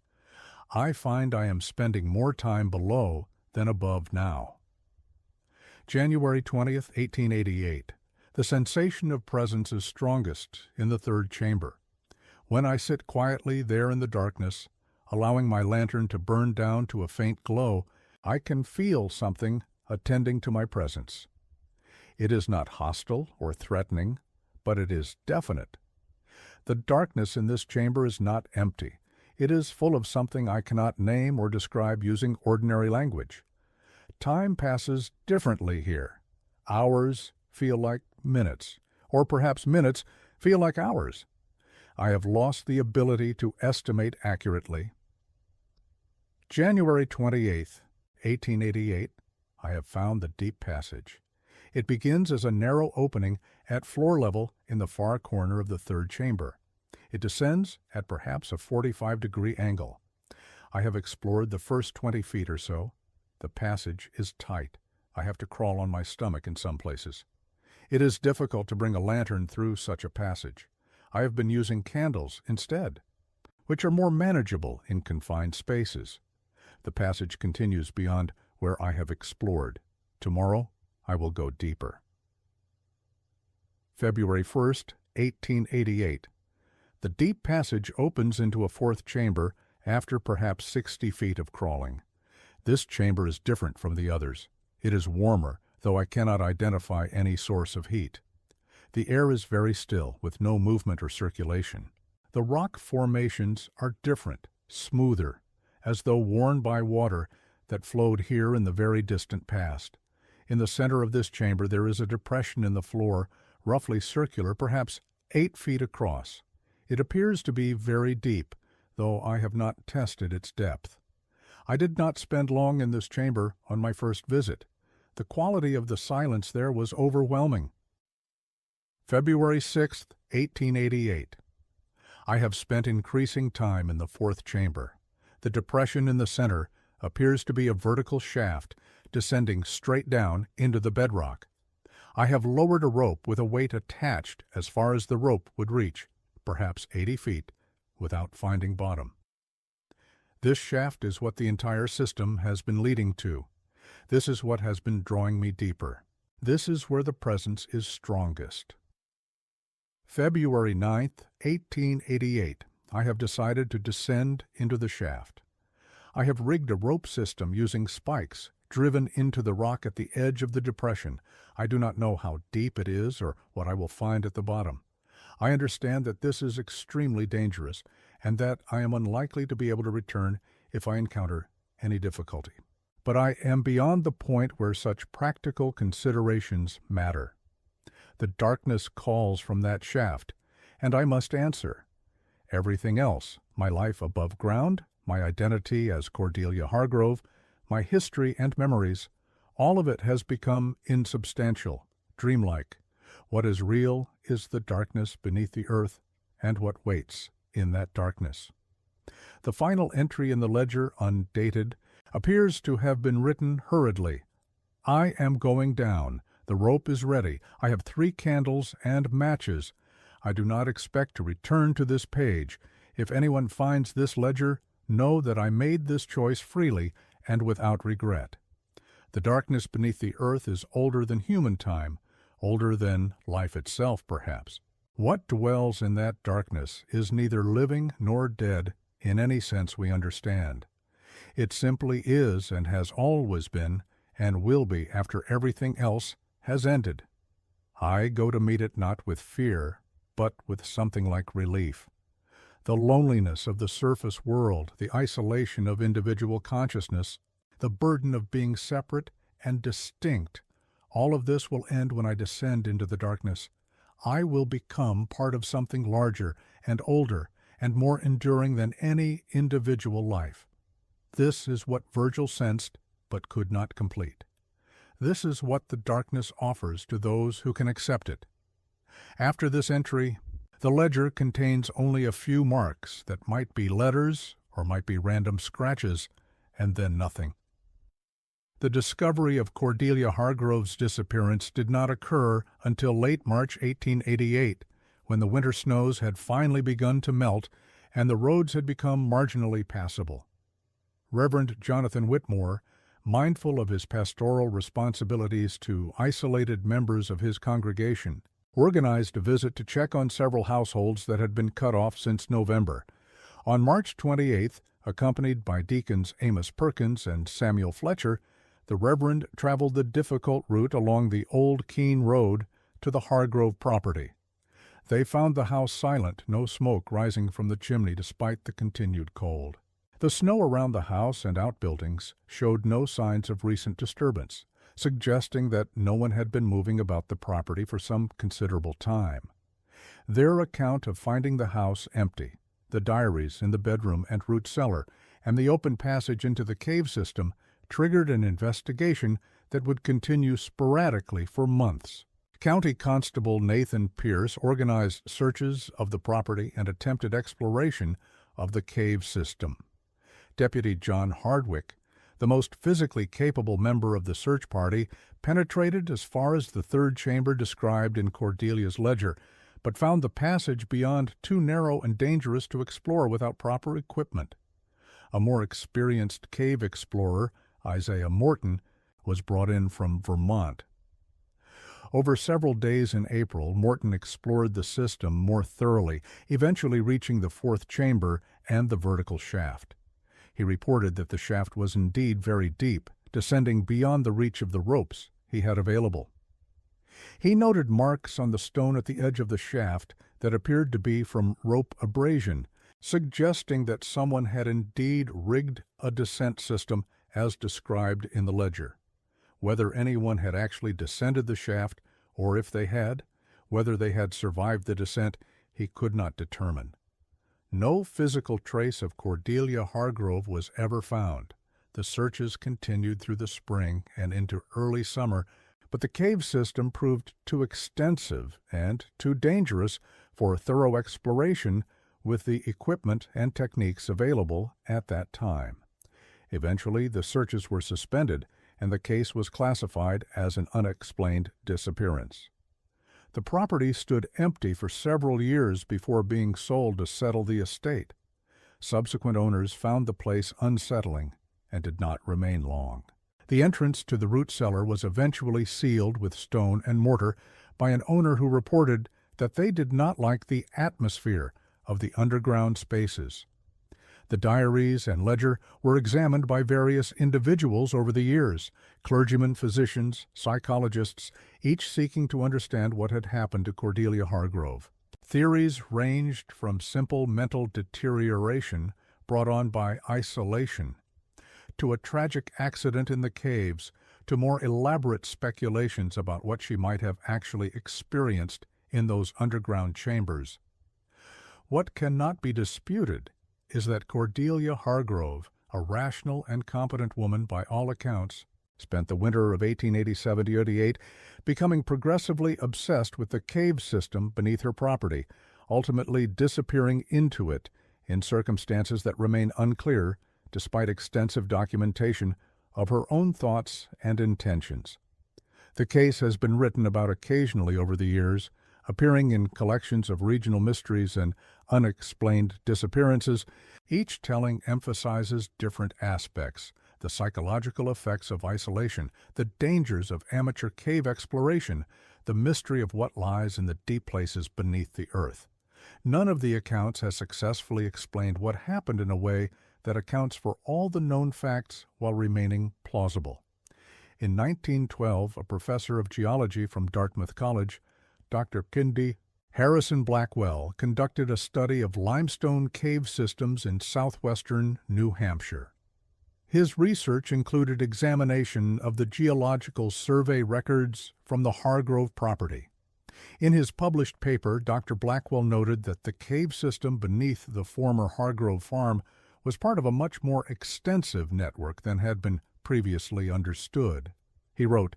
I find I am spending more time below than above now. January 20th, 1888. The sensation of presence is strongest in the third chamber. When I sit quietly there in the darkness, allowing my lantern to burn down to a faint glow, I can feel something attending to my presence. It is not hostile or threatening, but it is definite. The darkness in this chamber is not empty. It is full of something I cannot name or describe using ordinary language. Time passes differently here. Hours feel like minutes, or perhaps minutes feel like hours. I have lost the ability to estimate accurately. January 28th, 1888. I have found the deep passage. It begins as a narrow opening at floor level in the far corner of the third chamber. It descends at perhaps a 45-degree angle. I have explored the first 20 feet or so. The passage is tight. I have to crawl on my stomach in some places. It is difficult to bring a lantern through such a passage. I have been using candles instead, which are more manageable in confined spaces. The passage continues beyond where I have explored. Tomorrow, I will go deeper. February 1st, 1888. The deep passage opens into a fourth chamber after perhaps 60 feet of crawling. This chamber is different from the others. It is warmer, though I cannot identify any source of heat. The air is very still, with no movement or circulation. The rock formations are different, smoother, as though worn by water that flowed here in the very distant past. In the center of this chamber there is a depression in the floor, roughly circular, perhaps 8 feet across. It appears to be very deep, though I have not tested its depth. I did not spend long in this chamber on my first visit. The quality of the silence there was overwhelming. February 6th, 1888. I have spent increasing time in the fourth chamber. The depression in the center appears to be a vertical shaft descending straight down into the bedrock. I have lowered a rope with a weight attached as far as the rope would reach, perhaps 80 feet, without finding bottom. This shaft is what the entire system has been leading to. This is what has been drawing me deeper. This is where the presence is strongest. February 9th, 1888. I have decided to descend into the shaft. I have rigged a rope system using spikes driven into the rock at the edge of the depression. I do not know how deep it is or what I will find at the bottom. I understand that this is extremely dangerous and that I am unlikely to be able to return if I encounter any difficulty. But I am beyond the point where such practical considerations matter. The darkness calls from that shaft, and I must answer. Everything else, my life above ground, my identity as Cordelia Hargrove, my history and memories, all of it has become insubstantial, dreamlike. What is real is the darkness beneath the earth and what waits in that darkness. The final entry in the ledger, undated, appears to have been written hurriedly. I am going down. The rope is ready. I have 3 candles and matches. I do not expect to return to this page. If anyone finds this ledger, know that I made this choice freely and without regret. The darkness beneath the earth is older than human time, older than life itself, perhaps. What dwells in that darkness is neither living nor dead in any sense we understand. It simply is and has always been and will be after everything else has ended. I go to meet it not with fear, but with something like relief. The loneliness of the surface world, the isolation of individual consciousness, the burden of being separate and distinct, all of this will end when I descend into the darkness. I will become part of something larger and older and more enduring than any individual life. This is what Virgil sensed but could not complete. This is what the darkness offers to those who can accept it. After this entry, the ledger contains only a few marks that might be letters or might be random scratches, and then nothing. The discovery of Cordelia Hargrove's disappearance did not occur until late March 1888, when the winter snows had finally begun to melt and the roads had become marginally passable. Reverend Jonathan Whitmore, mindful of his pastoral responsibilities to isolated members of his congregation, organized a visit to check on several households that had been cut off since November. On March 28th, accompanied by Deacons Amos Perkins and Samuel Fletcher, the Reverend traveled the difficult route along the Old Keene Road to the Hargrove property. They found the house silent, no smoke rising from the chimney despite the continued cold. The snow around the house and outbuildings showed no signs of recent disturbance, suggesting that no one had been moving about the property for some considerable time. Their account of finding the house empty, the diaries in the bedroom and root cellar, and the open passage into the cave system triggered an investigation that would continue sporadically for months. County Constable Nathan Pierce organized searches of the property and attempted exploration of the cave system. Deputy John Hardwick, the most physically capable member of the search party, penetrated as far as the third chamber described in Cordelia's ledger, but found the passage beyond too narrow and dangerous to explore without proper equipment. A more experienced cave explorer, Isaiah Morton, was brought in from Vermont. Over several days in April, Morton explored the system more thoroughly, eventually reaching the fourth chamber and the vertical shaft. He reported that the shaft was indeed very deep, descending beyond the reach of the ropes he had available. He noted marks on the stone at the edge of the shaft that appeared to be from rope abrasion, suggesting that someone had indeed rigged a descent system as described in the ledger. Whether anyone had actually descended the shaft, or if they had, whether they had survived the descent, he could not determine. No physical trace of Cordelia Hargrove was ever found. The searches continued through the spring and into early summer, but the cave system proved too extensive and too dangerous for thorough exploration with the equipment and techniques available at that time. Eventually, the searches were suspended, and the case was classified as an unexplained disappearance. The property stood empty for several years before being sold to settle the estate. Subsequent owners found the place unsettling and did not remain long. The entrance to the root cellar was eventually sealed with stone and mortar by an owner who reported that they did not like the atmosphere of the underground spaces. The diaries and ledger were examined by various individuals over the years, clergymen, physicians, psychologists, each seeking to understand what had happened to Cordelia Hargrove. Theories ranged from simple mental deterioration brought on by isolation, to a tragic accident in the caves, to more elaborate speculations about what she might have actually experienced in those underground chambers. What cannot be disputed is that Cordelia Hargrove, a rational and competent woman by all accounts, spent the winter of 1887-88 becoming progressively obsessed with the cave system beneath her property, ultimately disappearing into it in circumstances that remain unclear despite extensive documentation of her own thoughts and intentions. The case has been written about occasionally over the years, appearing in collections of regional mysteries and unexplained disappearances. Each telling emphasizes different aspects: the psychological effects of isolation, the dangers of amateur cave exploration, the mystery of what lies in the deep places beneath the earth. None of the accounts has successfully explained what happened in a way that accounts for all the known facts while remaining plausible. In 1912, a professor of geology from Dartmouth College, Dr. Kindy Harrison Blackwell, conducted a study of limestone cave systems in southwestern New Hampshire. His research included examination of the geological survey records from the Hargrove property. In his published paper, Dr. Blackwell noted that the cave system beneath the former Hargrove farm was part of a much more extensive network than had been previously understood. He wrote,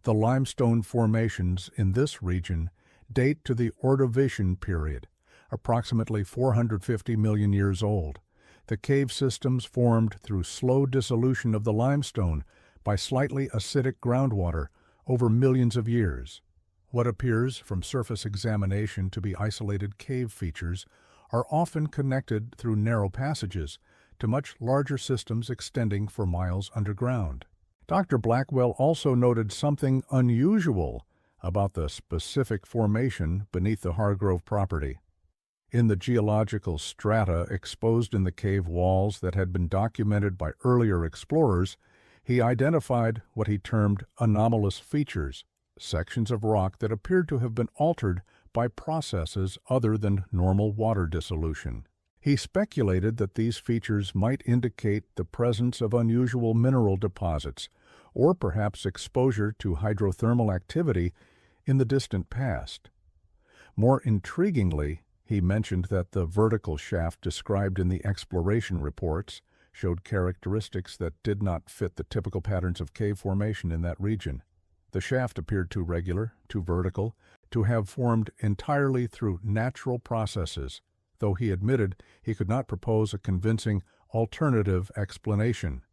"The limestone formations in this region date to the Ordovician period, approximately 450 million years old. The cave systems formed through slow dissolution of the limestone by slightly acidic groundwater over millions of years. What appears from surface examination to be isolated cave features are often connected through narrow passages to much larger systems extending for miles underground." Dr. Blackwell also noted something unusual about the specific formation beneath the Hargrove property. In the geological strata exposed in the cave walls that had been documented by earlier explorers, he identified what he termed anomalous features, sections of rock that appeared to have been altered by processes other than normal water dissolution. He speculated that these features might indicate the presence of unusual mineral deposits, or perhaps exposure to hydrothermal activity in the distant past. More intriguingly, he mentioned that the vertical shaft described in the exploration reports showed characteristics that did not fit the typical patterns of cave formation in that region. The shaft appeared too regular, too vertical, to have formed entirely through natural processes, though he admitted he could not propose a convincing alternative explanation.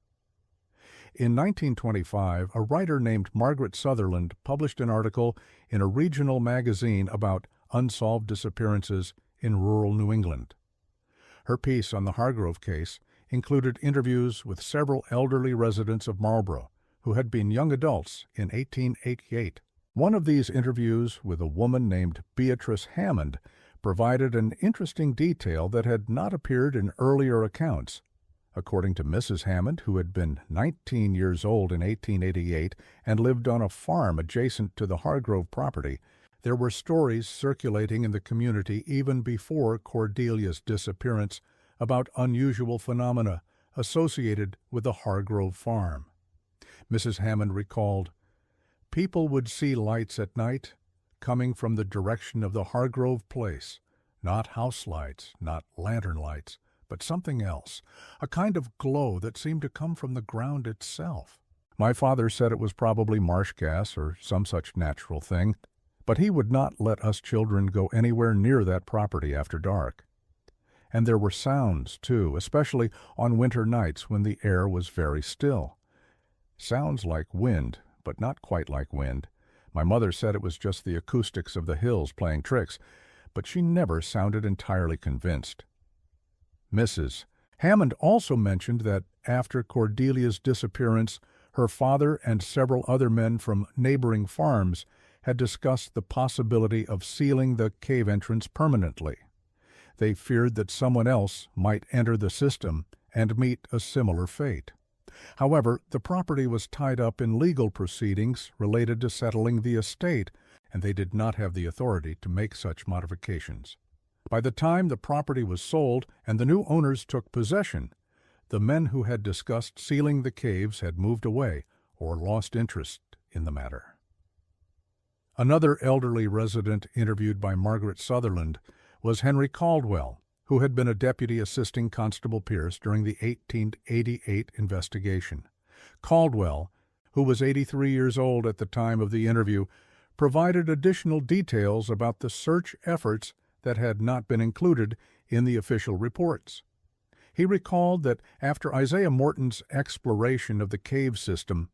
In 1925, a writer named Margaret Sutherland published an article in a regional magazine about unsolved disappearances in rural New England. Her piece on the Hargrove case included interviews with several elderly residents of Marlborough who had been young adults in 1888. One of these interviews with a woman named Beatrice Hammond provided an interesting detail that had not appeared in earlier accounts. According to Mrs. Hammond, who had been 19 years old in 1888 and lived on a farm adjacent to the Hargrove property, there were stories circulating in the community even before Cordelia's disappearance about unusual phenomena associated with the Hargrove farm. Mrs. Hammond recalled, "People would see lights at night coming from the direction of the Hargrove place, not house lights, not lantern lights, but something else, a kind of glow that seemed to come from the ground itself. My father said it was probably marsh gas or some such natural thing, but he would not let us children go anywhere near that property after dark. And there were sounds, too, especially on winter nights when the air was very still. Sounds like wind, but not quite like wind. My mother said it was just the acoustics of the hills playing tricks, but she never sounded entirely convinced." Mrs. Hammond also mentioned that after Cordelia's disappearance, her father and several other men from neighboring farms had discussed the possibility of sealing the cave entrance permanently. They feared that someone else might enter the system and meet a similar fate. However, the property was tied up in legal proceedings related to settling the estate, and they did not have the authority to make such modifications. By the time the property was sold and the new owners took possession, the men who had discussed sealing the caves had moved away or lost interest in the matter. Another elderly resident interviewed by Margaret Sutherland was Henry Caldwell, who had been a deputy assisting Constable Pierce during the 1888 investigation. Caldwell, who was 83 years old at the time of the interview, provided additional details about the search efforts that had not been included in the official reports. He recalled that after Isaiah Morton's exploration of the cave system,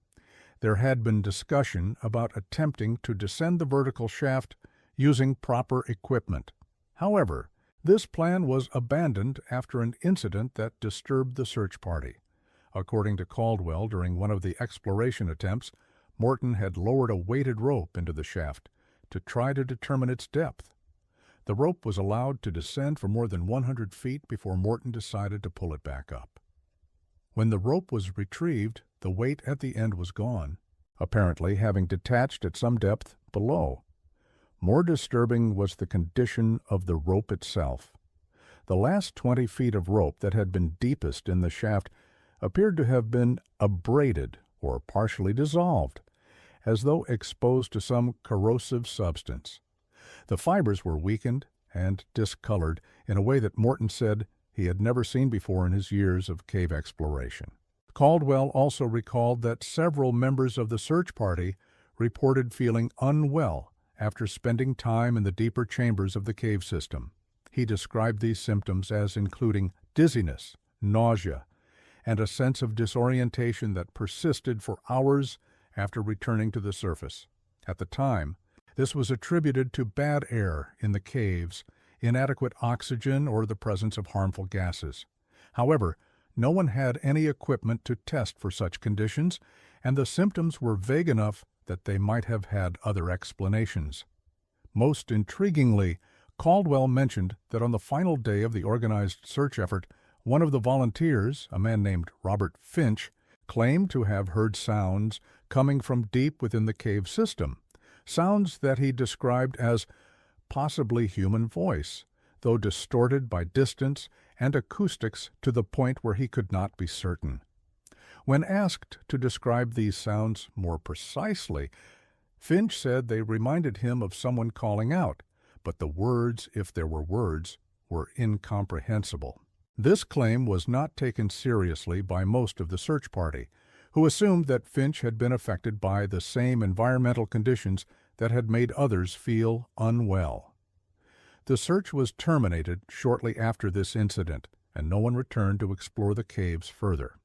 there had been discussion about attempting to descend the vertical shaft using proper equipment. However, this plan was abandoned after an incident that disturbed the search party. According to Caldwell, during one of the exploration attempts, Morton had lowered a weighted rope into the shaft to try to determine its depth. The rope was allowed to descend for more than 100 feet before Morton decided to pull it back up. When the rope was retrieved, the weight at the end was gone, apparently having detached at some depth below. More disturbing was the condition of the rope itself. The last 20 feet of rope that had been deepest in the shaft appeared to have been abraded or partially dissolved, as though exposed to some corrosive substance. The fibers were weakened and discolored in a way that Morton said he had never seen before in his years of cave exploration. Caldwell also recalled that several members of the search party reported feeling unwell after spending time in the deeper chambers of the cave system. He described these symptoms as including dizziness, nausea, and a sense of disorientation that persisted for hours after returning to the surface. At the time, this was attributed to bad air in the caves, inadequate oxygen, or the presence of harmful gases. However, no one had any equipment to test for such conditions, and the symptoms were vague enough that they might have had other explanations. Most intriguingly, Caldwell mentioned that on the final day of the organized search effort, one of the volunteers, a man named Robert Finch, claimed to have heard sounds coming from deep within the cave system, sounds that he described as possibly human voice, though distorted by distance and acoustics to the point where he could not be certain. When asked to describe these sounds more precisely, Finch said they reminded him of someone calling out, but the words, if there were words, were incomprehensible. This claim was not taken seriously by most of the search party, who assumed that Finch had been affected by the same environmental conditions that had made others feel unwell. The search was terminated shortly after this incident, and no one returned to explore the caves further.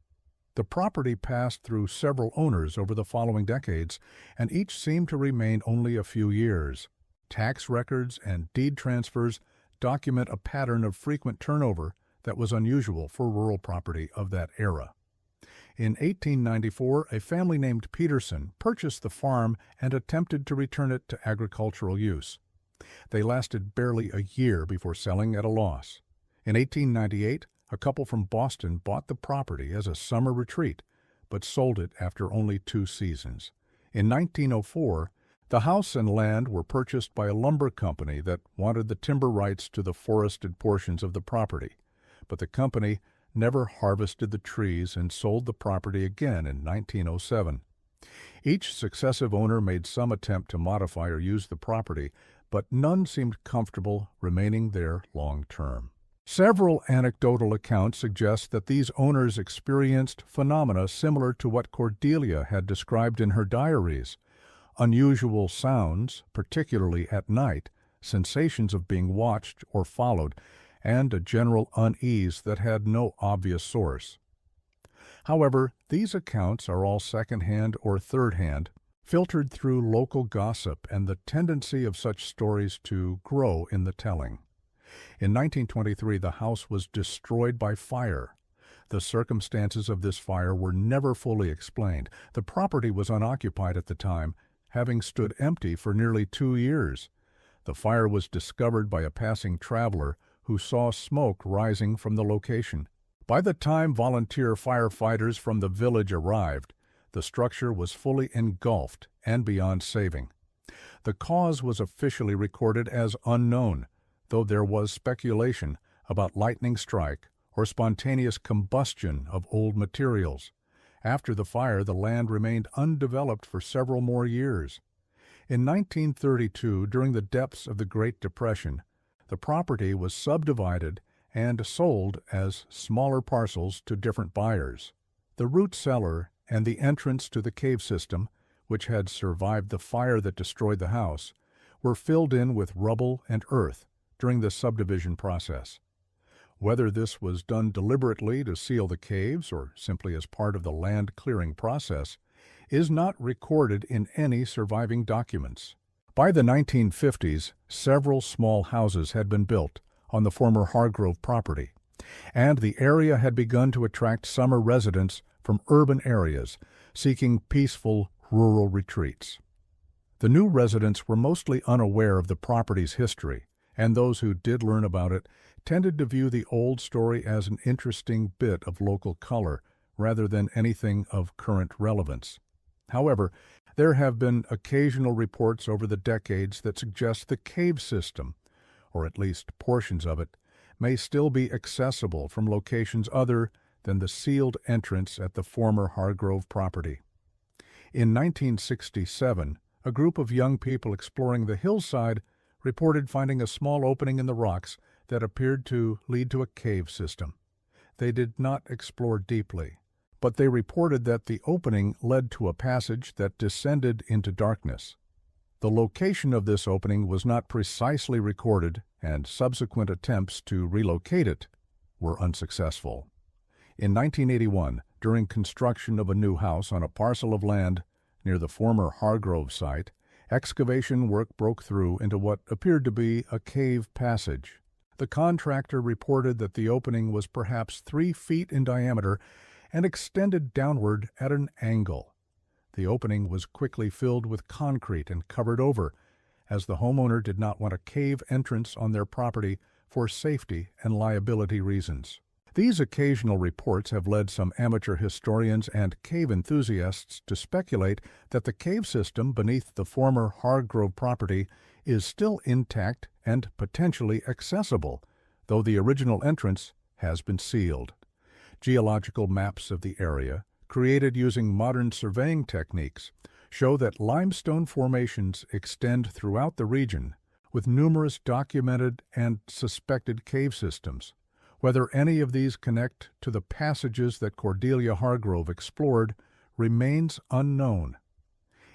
The property passed through several owners over the following decades, and each seemed to remain only a few years. Tax records and deed transfers document a pattern of frequent turnover that was unusual for rural property of that era. In 1894, a family named Peterson purchased the farm and attempted to return it to agricultural use. They lasted barely a year before selling at a loss. In 1898, a couple from Boston bought the property as a summer retreat, but sold it after only 2 seasons. In 1904, the house and land were purchased by a lumber company that wanted the timber rights to the forested portions of the property, but the company never harvested the trees and sold the property again in 1907. Each successive owner made some attempt to modify or use the property, but none seemed comfortable remaining there long term. Several anecdotal accounts suggest that these owners experienced phenomena similar to what Cordelia had described in her diaries: unusual sounds, particularly at night, sensations of being watched or followed, and a general unease that had no obvious source. However, these accounts are all second-hand or third-hand, filtered through local gossip and the tendency of such stories to grow in the telling. In 1923, the house was destroyed by fire. The circumstances of this fire were never fully explained. The property was unoccupied at the time, having stood empty for nearly 2 years. The fire was discovered by a passing traveler who saw smoke rising from the location. By the time volunteer firefighters from the village arrived, the structure was fully engulfed and beyond saving. The cause was officially recorded as unknown, though there was speculation about lightning strike or spontaneous combustion of old materials. After the fire, the land remained undeveloped for several more years. In 1932, during the depths of the Great Depression, the property was subdivided and sold as smaller parcels to different buyers. The root cellar and the entrance to the cave system, which had survived the fire that destroyed the house, were filled in with rubble and earth during the subdivision process. Whether this was done deliberately to seal the caves or simply as part of the land clearing process is not recorded in any surviving documents. By the 1950s, several small houses had been built on the former Hargrove property, and the area had begun to attract summer residents from urban areas seeking peaceful rural retreats. The new residents were mostly unaware of the property's history, and those who did learn about it tended to view the old story as an interesting bit of local color rather than anything of current relevance. However, there have been occasional reports over the decades that suggest the cave system, or at least portions of it, may still be accessible from locations other than the sealed entrance at the former Hargrove property. In 1967, a group of young people exploring the hillside reported finding a small opening in the rocks that appeared to lead to a cave system. They did not explore deeply, but they reported that the opening led to a passage that descended into darkness. The location of this opening was not precisely recorded, and subsequent attempts to relocate it were unsuccessful. In 1981, during construction of a new house on a parcel of land near the former Hargrove site, excavation work broke through into what appeared to be a cave passage. The contractor reported that the opening was perhaps 3 feet in diameter and extended downward at an angle. The opening was quickly filled with concrete and covered over, as the homeowner did not want a cave entrance on their property for safety and liability reasons. These occasional reports have led some amateur historians and cave enthusiasts to speculate that the cave system beneath the former Hargrove property is still intact and potentially accessible, though the original entrance has been sealed. Geological maps of the area, created using modern surveying techniques, show that limestone formations extend throughout the region, with numerous documented and suspected cave systems. Whether any of these connect to the passages that Cordelia Hargrove explored remains unknown.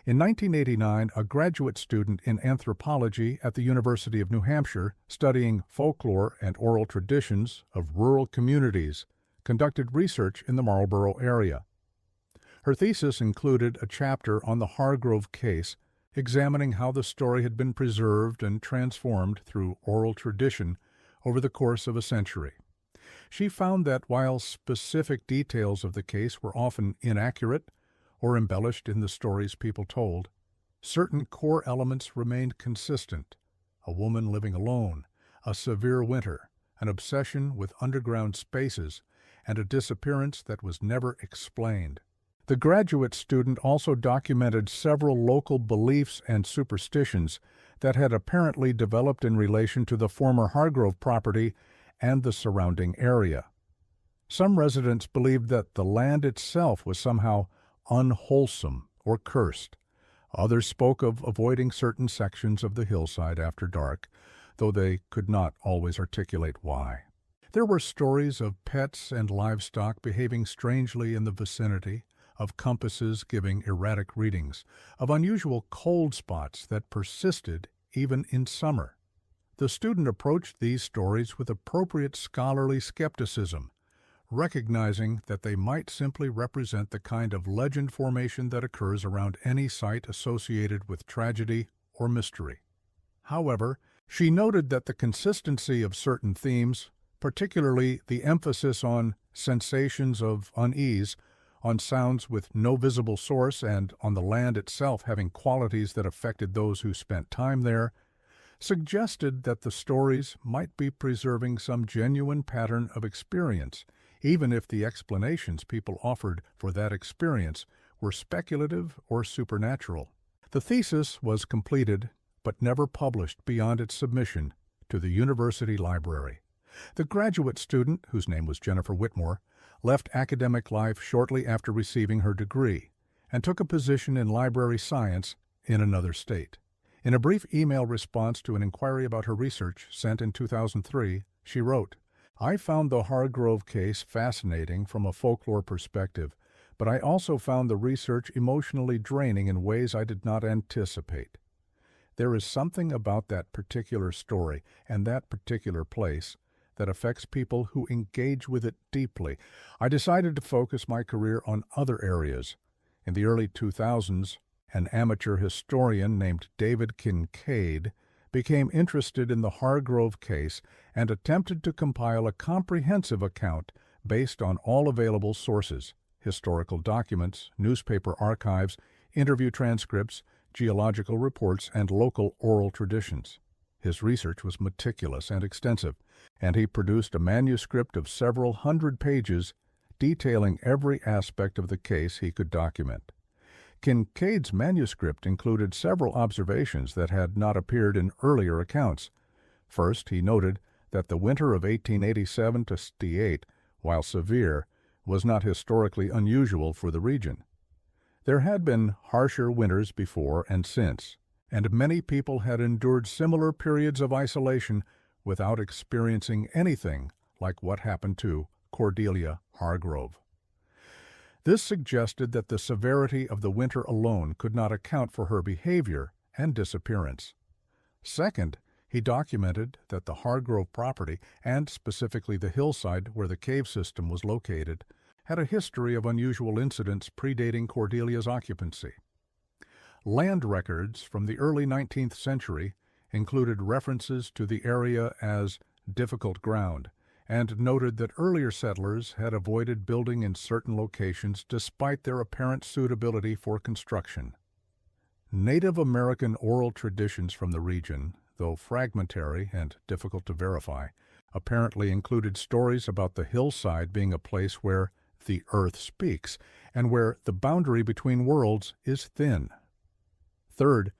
In 1989, a graduate student in anthropology at the University of New Hampshire, studying folklore and oral traditions of rural communities, conducted research in the Marlborough area. Her thesis included a chapter on the Hargrove case, examining how the story had been preserved and transformed through oral tradition over the course of a century. She found that while specific details of the case were often inaccurate or embellished in the stories people told, certain core elements remained consistent: a woman living alone, a severe winter, an obsession with underground spaces, and a disappearance that was never explained. The graduate student also documented several local beliefs and superstitions that had apparently developed in relation to the former Hargrove property and the surrounding area. Some residents believed that the land itself was somehow unwholesome or cursed. Others spoke of avoiding certain sections of the hillside after dark, though they could not always articulate why. There were stories of pets and livestock behaving strangely in the vicinity, of compasses giving erratic readings, of unusual cold spots that persisted even in summer. The student approached these stories with appropriate scholarly skepticism, recognizing that they might simply represent the kind of legend formation that occurs around any site associated with tragedy or mystery. However, she noted that the consistency of certain themes, particularly the emphasis on sensations of unease, on sounds with no visible source, and on the land itself having qualities that affected those who spent time there, suggested that the stories might be preserving some genuine pattern of experience, even if the explanations people offered for that experience were speculative or supernatural. The thesis was completed, but never published beyond its submission to the university library. The graduate student, whose name was Jennifer Whitmore, left academic life shortly after receiving her degree and took a position in library science in another state. In a brief email response to an inquiry about her research sent in 2003, she wrote, "I found the Hargrove case fascinating from a folklore perspective, but I also found the research emotionally draining in ways I did not anticipate. There is something about that particular story and that particular place that affects people who engage with it deeply. I decided to focus my career on other areas. In the early 2000s, an amateur historian named David Kincaid became interested in the Hargrove case and attempted to compile a comprehensive account based on all available sources: historical documents, newspaper archives, interview transcripts, geological reports, and local oral traditions. His research was meticulous and extensive, and he produced a manuscript of several hundred pages detailing every aspect of the case he could document. Kincaid's manuscript included several observations that had not appeared in earlier accounts. First, he noted that the winter of 1887–88, while severe, was not historically unusual for the region. There had been harsher winters before and since, and many people had endured similar periods of isolation without experiencing anything like what happened to Cordelia Hargrove. This suggested that the severity of the winter alone could not account for her behavior and disappearance. Second, he documented that the Hargrove property, and specifically the hillside where the cave system was located, had a history of unusual incidents predating Cordelia's occupancy. Land records from the early 19th century included references to the area as difficult ground, and noted that earlier settlers had avoided building in certain locations despite their apparent suitability for construction. Native American oral traditions from the region, though fragmentary and difficult to verify, apparently included stories about the hillside being a place where the earth speaks, and where the boundary between worlds is thin. Third,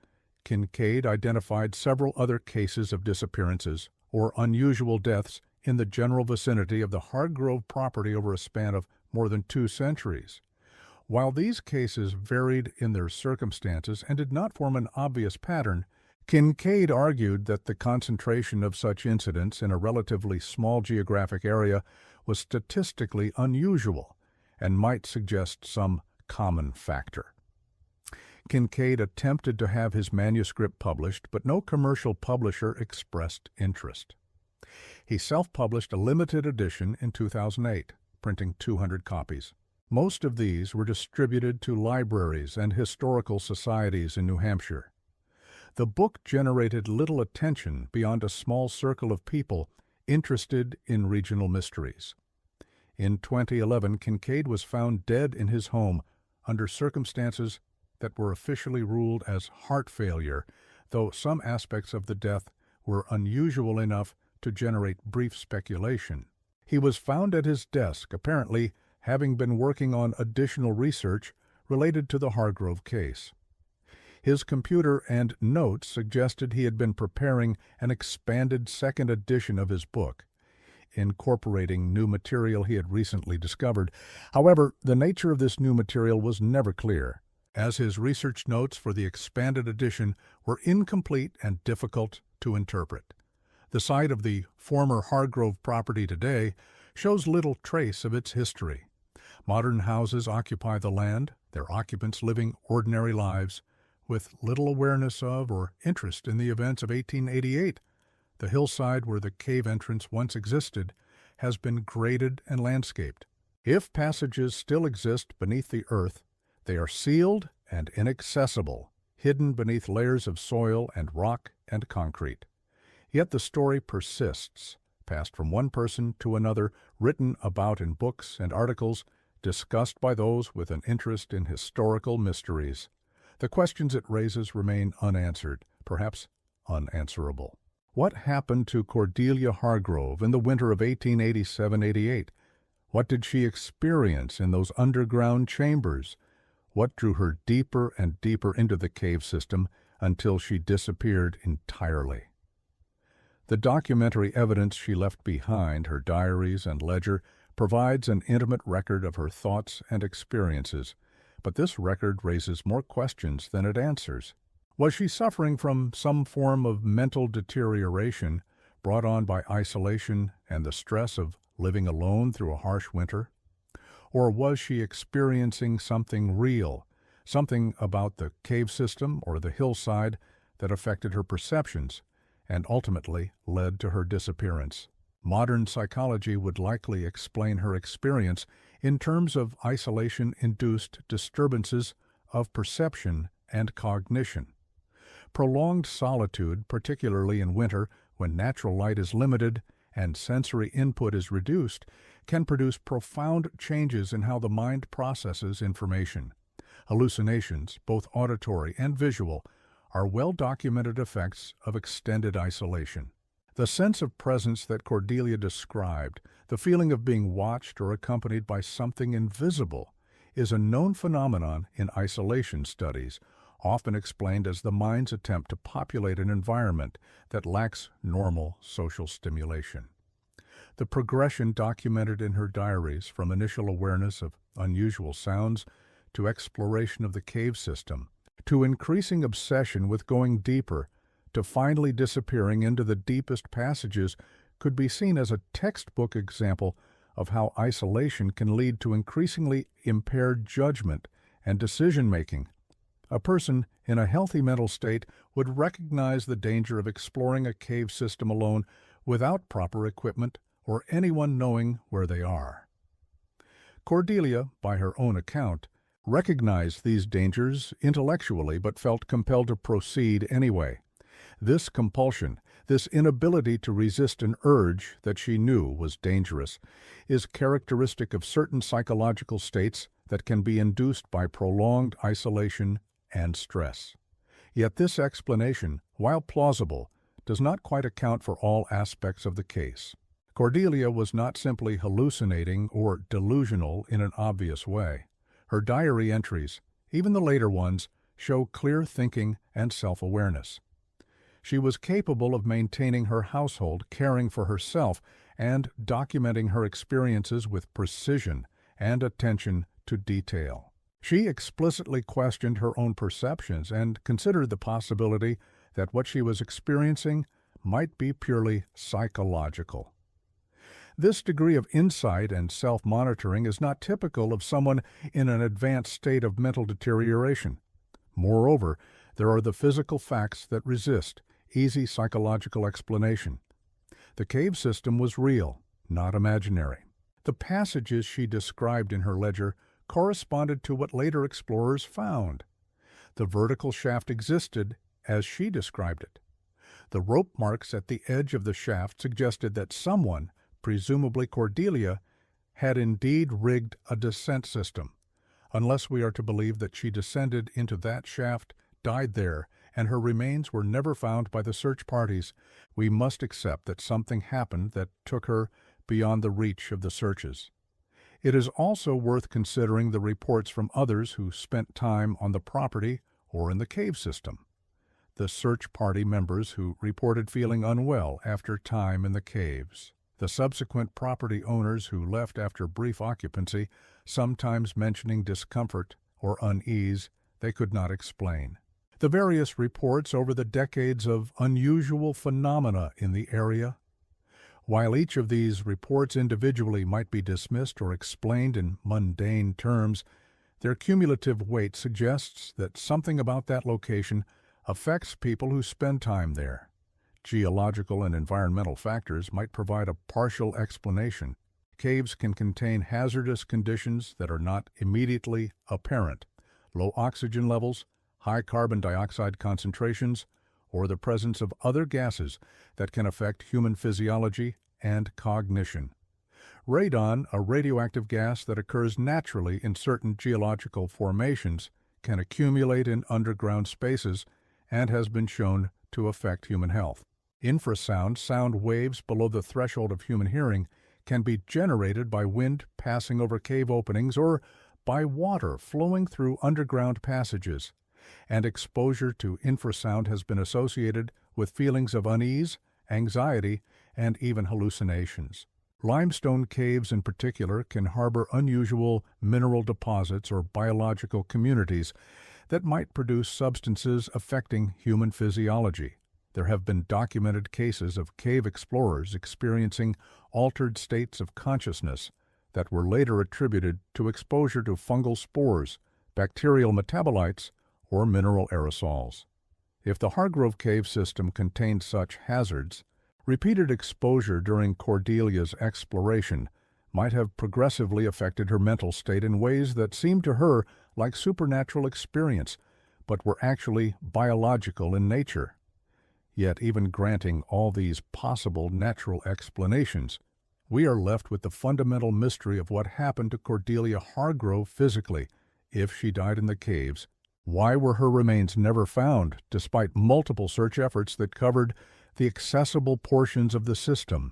Kincaid identified several other cases of disappearances or unusual deaths in the general vicinity of the Hargrove property over a span of more than 2 centuries. While these cases varied in their circumstances and did not form an obvious pattern, Kincaid argued that the concentration of such incidents in a relatively small geographic area was statistically unusual and might suggest some common factor. Kincaid attempted to have his manuscript published, but no commercial publisher expressed interest. He self-published a limited edition in 2008, printing 200 copies. Most of these were distributed to libraries and historical societies in New Hampshire. The book generated little attention beyond a small circle of people interested in regional mysteries. In 2011, Kincaid was found dead in his home under circumstances that were officially ruled as heart failure, though some aspects of the death were unusual enough to generate brief speculation. He was found at his desk, apparently having been working on additional research related to the Hargrove case. His computer and notes suggested he had been preparing an expanded second edition of his book, incorporating new material he had recently discovered. However, the nature of this new material was never clear, as his research notes for the expanded edition were incomplete and difficult to interpret. The site of the former Hargrove property today shows little trace of its history. Modern houses occupy the land, their occupants living ordinary lives, with little awareness of or interest in the events of 1888. The hillside where the cave entrance once existed has been graded and landscaped. If passages still exist beneath the earth, they are sealed and inaccessible, hidden beneath layers of soil and rock and concrete. Yet the story persists, passed from one person to another, written about in books and articles, discussed by those with an interest in historical mysteries. The questions it raises remain unanswered, perhaps unanswerable. What happened to Cordelia Hargrove in the winter of 1887-88? What did she experience in those underground chambers? What drew her deeper and deeper into the cave system until she disappeared entirely? The documentary evidence she left behind, her diaries and ledger, provides an intimate record of her thoughts and experiences, but this record raises more questions than it answers. Was she suffering from some form of mental deterioration brought on by isolation and the stress of living alone through a harsh winter? Or was she experiencing something real, something about the cave system or the hillside that affected her perceptions and ultimately led to her disappearance? Modern psychology would likely explain her experience in terms of isolation-induced disturbances of perception and cognition. Prolonged solitude, particularly in winter when natural light is limited and sensory input is reduced, can produce profound changes in how the mind processes information. Hallucinations, both auditory and visual, are well-documented effects of extended isolation. The sense of presence that Cordelia described, the feeling of being watched or accompanied by something invisible, is a known phenomenon in isolation studies, often explained as the mind's attempt to populate an environment that lacks normal social stimulation. The progression documented in her diaries, from initial awareness of unusual sounds to exploration of the cave system, to increasing obsession with going deeper, to finally disappearing into the deepest passages, could be seen as a textbook example of how isolation can lead to increasingly impaired judgment and decision-making. A person in a healthy mental state would recognize the danger of exploring a cave system alone without proper equipment or anyone knowing where they are. Cordelia, by her own account, recognized these dangers intellectually but felt compelled to proceed anyway. This compulsion, this inability to resist an urge that she knew was dangerous, is characteristic of certain psychological states that can be induced by prolonged isolation and stress. Yet this explanation, while plausible, does not quite account for all aspects of the case. Cordelia was not simply hallucinating or delusional in an obvious way. Her diary entries, even the later ones, show clear thinking and self-awareness. She was capable of maintaining her household, caring for herself, and documenting her experiences with precision and attention to detail. She explicitly questioned her own perceptions and considered the possibility that what she was experiencing might be purely psychological. This degree of insight and self-monitoring is not typical of someone in an advanced state of mental deterioration. Moreover, there are the physical facts that resist easy psychological explanation. The cave system was real, not imaginary. The passages she described in her ledger corresponded to what later explorers found. The vertical shaft existed as she described it. The rope marks at the edge of the shaft suggested that someone, presumably Cordelia, had indeed rigged a descent system, unless we are to believe that she descended into that shaft, died there, and her remains were never found by the search parties. We must accept that something happened that took her beyond the reach of the searches. It is also worth considering the reports from others who spent time on the property or in the cave system. The search party members who reported feeling unwell after time in the caves. The subsequent property owners who left after brief occupancy, sometimes mentioning discomfort or unease they could not explain. The various reports over the decades of unusual phenomena in the area. While each of these reports individually might be dismissed or explained in mundane terms, their cumulative weight suggests that something about that location affects people who spend time there. Geological and environmental factors might provide a partial explanation. Caves can contain hazardous conditions that are not immediately apparent: low oxygen levels, high carbon dioxide concentrations, or the presence of other gases that can affect human physiology and cognition. Radon, a radioactive gas that occurs naturally in certain geological formations, can accumulate in underground spaces and has been shown to affect human health. Infrasound, sound waves below the threshold of human hearing, can be generated by wind passing over cave openings or by water flowing through underground passages, and exposure to infrasound has been associated with feelings of unease, anxiety, and even hallucinations. Limestone caves in particular can harbor unusual mineral deposits or biological communities that might produce substances affecting human physiology. There have been documented cases of cave explorers experiencing altered states of consciousness that were later attributed to exposure to fungal spores, bacterial metabolites, or mineral aerosols. If the Hargrove cave system contained such hazards, repeated exposure during Cordelia's exploration might have progressively affected her mental state in ways that seemed to her like supernatural experience, but were actually biological in nature. Yet even granting all these possible natural explanations, we are left with the fundamental mystery of what happened to Cordelia Hargrove physically, if she died in the caves. Why were her remains never found, despite multiple search efforts that covered the accessible portions of the system?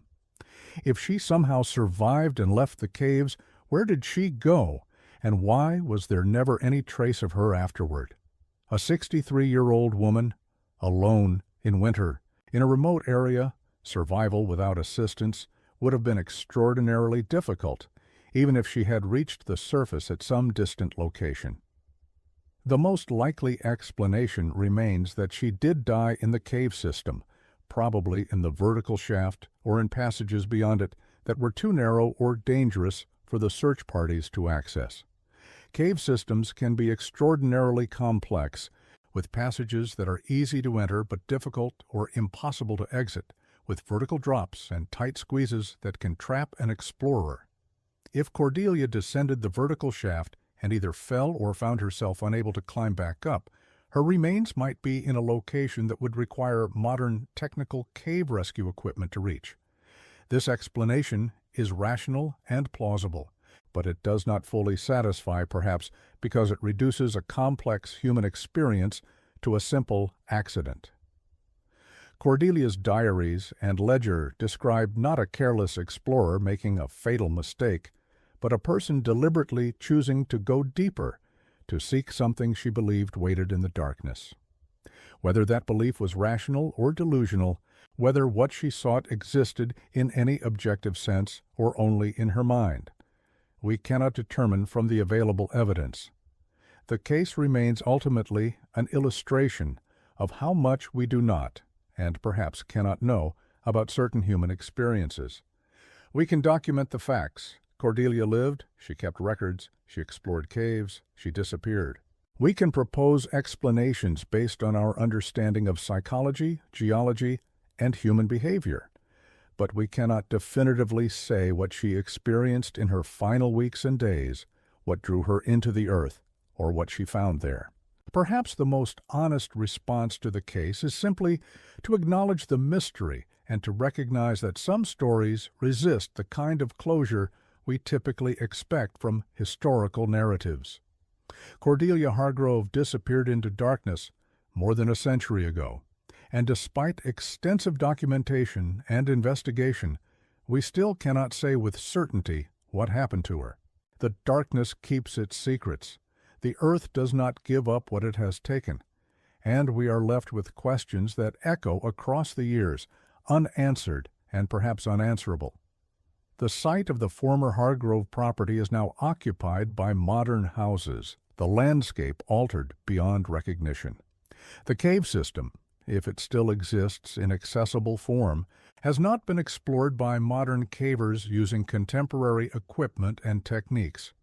If she somehow survived and left the caves, where did she go, and why was there never any trace of her afterward? A 63-year-old woman, alone in winter, in a remote area, survival without assistance would have been extraordinarily difficult, even if she had reached the surface at some distant location. The most likely explanation remains that she did die in the cave system, probably in the vertical shaft or in passages beyond it that were too narrow or dangerous for the search parties to access. Cave systems can be extraordinarily complex, with passages that are easy to enter but difficult or impossible to exit, with vertical drops and tight squeezes that can trap an explorer. If Cordelia descended the vertical shaft and either fell or found herself unable to climb back up, her remains might be in a location that would require modern technical cave rescue equipment to reach. This explanation is rational and plausible, but it does not fully satisfy, perhaps because it reduces a complex human experience to a simple accident. Cordelia's diaries and ledger describe not a careless explorer making a fatal mistake, but a person deliberately choosing to go deeper, to seek something she believed waited in the darkness. Whether that belief was rational or delusional, whether what she sought existed in any objective sense or only in her mind, we cannot determine from the available evidence. The case remains ultimately an illustration of how much we do not, and perhaps cannot know, about certain human experiences. We can document the facts. Cordelia lived, she kept records, she explored caves, she disappeared. We can propose explanations based on our understanding of psychology, geology, and human behavior, but we cannot definitively say what she experienced in her final weeks and days, what drew her into the earth, or what she found there. Perhaps the most honest response to the case is simply to acknowledge the mystery and to recognize that some stories resist the kind of closure we typically expect from historical narratives. Cordelia Hargrove disappeared into darkness more than a century ago, and despite extensive documentation and investigation, we still cannot say with certainty what happened to her. The darkness keeps its secrets. The earth does not give up what it has taken, and we are left with questions that echo across the years, unanswered and perhaps unanswerable. The site of the former Hargrove property is now occupied by modern houses, the landscape altered beyond recognition. The cave system, if it still exists in accessible form, has not been explored by modern cavers using contemporary equipment and techniques.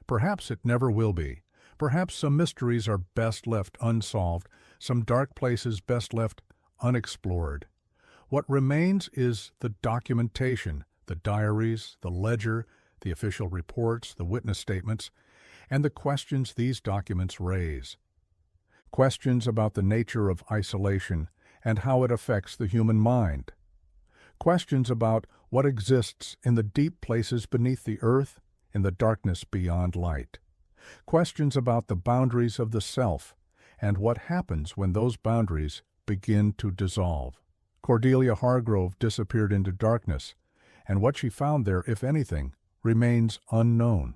Perhaps it never will be. Perhaps some mysteries are best left unsolved, some dark places best left unexplored. What remains is the documentation, the diaries, the ledger, the official reports, the witness statements, and the questions these documents raise. Questions about the nature of isolation and how it affects the human mind. Questions about what exists in the deep places beneath the earth, in the darkness beyond light. Questions about the boundaries of the self and what happens when those boundaries begin to dissolve. Cordelia Hargrove disappeared into darkness, and what she found there, if anything, remains unknown.